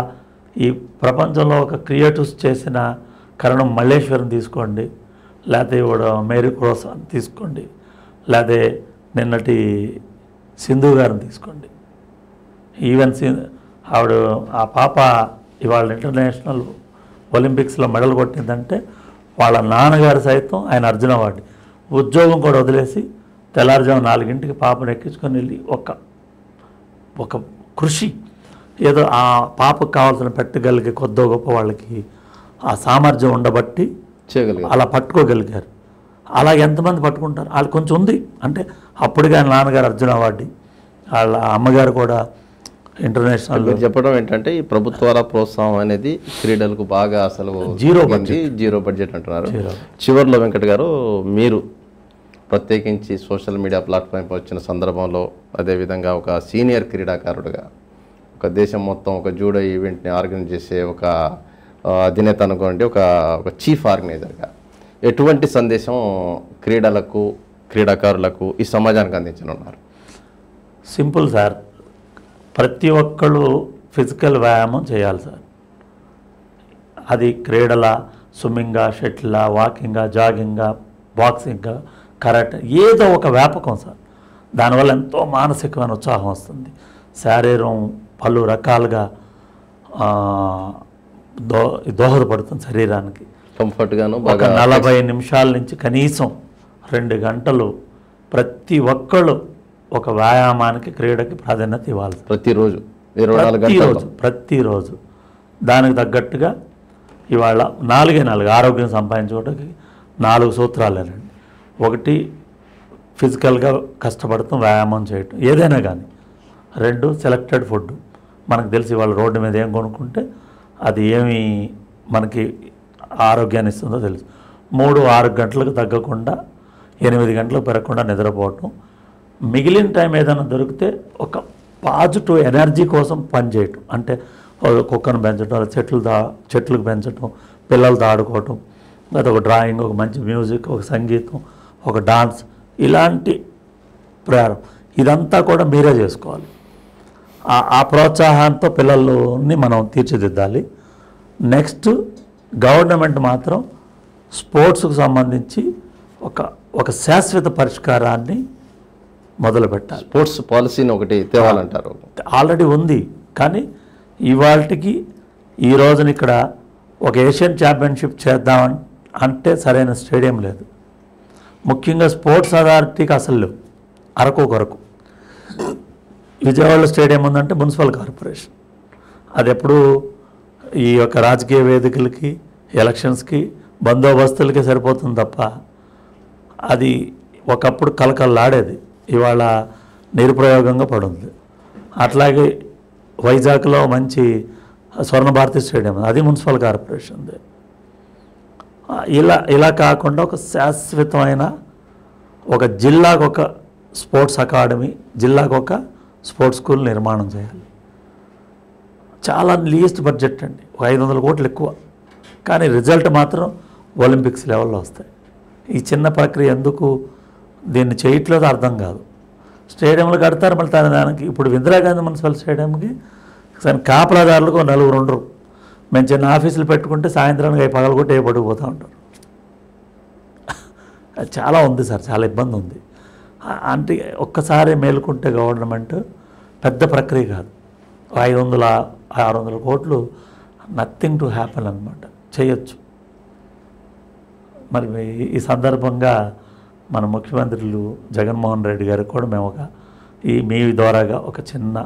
ఈ ప్రపంచంలో ఒక క్రియేటివ్స్ చేసిన కరణం మల్లేశ్వరం తీసుకోండి, లేకపోతే ఇప్పుడు మేరీ క్రోసాన్ తీసుకోండి, లేకపోతే నిన్నటి సింధు గారిని తీసుకోండి. ఈవెన్ ఆవిడ ఆ పాప ఇవాళ ఇంటర్నేషనల్ ఒలింపిక్స్లో మెడల్ కొట్టిందంటే వాళ్ళ నాన్నగారు సైతం ఆయన అర్జున అవార్డు. ఉద్యోగం కూడా వదిలేసి తెల్లారుజాము 4 పాపను ఎక్కించుకొని వెళ్ళి ఒక కృషి, ఏదో ఆ పాపకు కావాల్సిన పెట్టగలిగే కొద్దో గొప్ప వాళ్ళకి ఆ సామర్థ్యం ఉండబట్టి చేయగలిగారు, అలా పట్టుకోగలిగారు. అలా ఎంతమంది పట్టుకుంటారు? వాళ్ళు కొంచెం ఉంది అంటే అప్పుడుగా ఆయన నాన్నగారు అర్జున అవార్డు, వాళ్ళ అమ్మగారు కూడా ఇంటర్నేషనల్. మీరు చెప్పడం ఏంటంటే ఈ ప్రభుత్వాల ప్రోత్సాహం అనేది క్రీడలకు బాగా అసలు జీరో బడ్జెట్ అంటున్నారు. చివరిలో వెంకట్ గారు, మీరు ప్రత్యేకించి సోషల్ మీడియా ప్లాట్ఫామ్పై వచ్చిన సందర్భంలో, అదేవిధంగా ఒక సీనియర్ క్రీడాకారుడుగా, ఒక దేశం మొత్తం ఒక జూడో ఈవెంట్ని ఆర్గనైజ్ చేసే ఒక అధినేత అనుకోండి, ఒక చీఫ్ ఆర్గనైజర్గా ఎటువంటి సందేశం క్రీడలకు, క్రీడాకారులకు, ఈ సమాజానికి అందించనున్నారు? సింపుల్ సార్, ప్రతి ఒక్కళ్ళు ఫిజికల్ వ్యాయామం చేయాలి సార్. అది క్రీడల, స్విమ్మింగా, షటిలా, వాకింగా, జాగింగా, బాక్సింగ్గా, కరాటే, ఏదో ఒక వ్యాపకం సార్. దానివల్ల ఎంతో మానసికమైన ఉత్సాహం వస్తుంది. శరీరం పలు రకాలుగా దోహదపడుతుంది శరీరానికి. కంఫర్ట్గాను ఒక 40 నిమిషాల నుంచి కనీసం 2 గంటలు ప్రతి ఒక్కళ్ళు ఒక వ్యాయామానికి, క్రీడకి ప్రాధాన్యత ఇవ్వాలి. ప్రతిరోజు 24 గంటలు, ప్రతిరోజు దానికి తగ్గట్టుగా ఇవాళ 4 ఆరోగ్యం సంపాదించుకోవడానికి 4 సూత్రాలేనండి. 1 ఫిజికల్గా కష్టపడతాం, వ్యాయామం చేయటం ఏదైనా కానీ. 2 సెలెక్టెడ్ ఫుడ్, మనకు తెలిసి ఇవాళ రోడ్డు మీద ఏం కొనుక్కుంటే అది ఏమి మనకి ఆరోగ్యాన్ని ఇస్తుందో తెలుసు. 3 6 గంటలకు తగ్గకుండా 8 గంటలకు పెరగకుండా నిద్రపోవటం. మిగిలిన టైం ఏదైనా దొరికితే ఒక పాజిటివ్ ఎనర్జీ కోసం పనిచేయటం, అంటే కుక్కను పెంచడం, చెట్లకు పెంచడం, పిల్లలతో ఆడుకోవటం, లేదా ఒక డ్రాయింగ్, ఒక మంచి మ్యూజిక్, ఒక సంగీతం, ఒక డాన్స్, ఇలాంటి ప్రయాణం ఇదంతా కూడా మీరే చేసుకోవాలి. ఆ ప్రోత్సాహంతో పిల్లల్ని మనం తీర్చిదిద్దాలి. నెక్స్ట్ గవర్నమెంట్ మాత్రం స్పోర్ట్స్కు సంబంధించి ఒక శాశ్వత పరిష్కారాన్ని మొదలుపెట్టాలి. స్పోర్ట్స్ పాలసీని ఒకటి తేవాలంటారు. ఆల్రెడీ ఉంది, కానీ ఇవాళకి ఈ రోజున ఇక్కడ ఒక ఏషియన్ ఛాంపియన్షిప్ చేద్దామని అంటే సరైన స్టేడియం లేదు. ముఖ్యంగా స్పోర్ట్స్ అథారిటీకి అసలు లేవు. అరకు విజయవాడలో స్టేడియం ఉందంటే మున్సిపల్ కార్పొరేషన్. అది ఎప్పుడు ఈ యొక్క రాజకీయ వేదికలకి, ఎలక్షన్స్కి, బందోబస్తులకి సరిపోతుంది తప్ప అది ఒకప్పుడు కలకల్లాడేది, ఇవాళ నిరుప్రయోగంగా పడుంది. అట్లాగే వైజాగ్లో మంచి స్వర్ణ భారతి స్టేడియం, అది మున్సిపల్ కార్పొరేషన్ది. ఇలా కాకుండా ఒక శాశ్వతమైన ఒక జిల్లాకు ఒక స్పోర్ట్స్ అకాడమీ, జిల్లాకు ఒక స్పోర్ట్స్ స్కూల్ నిర్మాణం చేయాలి. చాలా లీస్ట్ బడ్జెట్ అండి, 500 కోట్లు ఎక్కువ, కానీ రిజల్ట్ మాత్రం ఒలింపిక్స్ లెవెల్లో వస్తాయి. ఈ చిన్న ప్రక్రియ ఎందుకు దీన్ని చేయట్లేదో అర్థం కాదు. స్టేడియంలు కడతారు, మళ్ళీ దానికి ఇప్పుడు ఇందిరాగాంధీ మున్సిపల్ స్టేడియంకి కాపలాదారులకు 4 ఉండరు. మేము చిన్న ఆఫీసులు పెట్టుకుంటే సాయంత్రానికి అవి పగలగొట్టి ఏ పడిపోతూ ఉంటారు. చాలా ఉంది సార్, చాలా ఇబ్బంది ఉంది. అంటే ఒక్కసారి మేలుకుంటే గవర్నమెంట్ పెద్ద ప్రక్రియ కాదు. 500-600 కోట్లు నథింగ్ టు హ్యాపెన్ అనమాట, చేయొచ్చు. మరి ఈ సందర్భంగా మన ముఖ్యమంత్రులు జగన్మోహన్ రెడ్డి గారికి కూడా మేము మీ ద్వారాగా ఒక చిన్న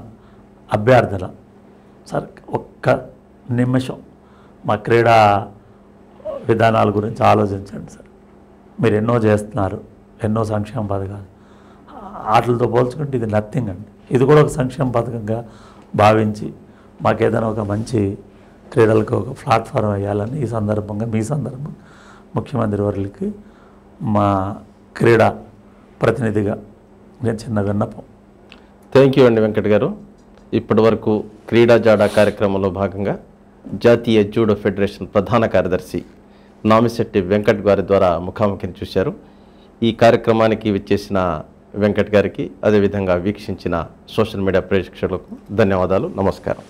అభ్యర్థన, సార్ ఒక్క నిమిషం మా క్రీడా విధానాల గురించి ఆలోచించండి సార్. మీరు ఎన్నో చేస్తున్నారు, ఎన్నో సంక్షేమ పథకాలు, వాటితో పోల్చుకుంటే ఇది నథింగ్ అండి. ఇది కూడా ఒక సంక్షేమ పథకంగా భావించి మాకేదైనా ఒక మంచి క్రీడలకు ఒక ప్లాట్ఫారం వేయాలని ఈ సందర్భంగా ముఖ్యమంత్రి వర్యులకి మా క్రీడా ప్రతినిధిగా నేను చిన్న విన్నపం. థ్యాంక్ యూ అండి వెంకట్ గారు. ఇప్పటి వరకు క్రీడా జాడా కార్యక్రమంలో భాగంగా జాతీయ జూడో ఫెడరేషన్ ప్రధాన కార్యదర్శి నామిశెట్టి వెంకట్ గారి ద్వారా ముఖాముఖిని చూశారు. ఈ కార్యక్రమానికి విచ్చేసిన వెంకట్ గారికి, అదేవిధంగా వీక్షించిన సోషల్ మీడియా ప్రేక్షకులకు ధన్యవాదాలు. నమస్కారం.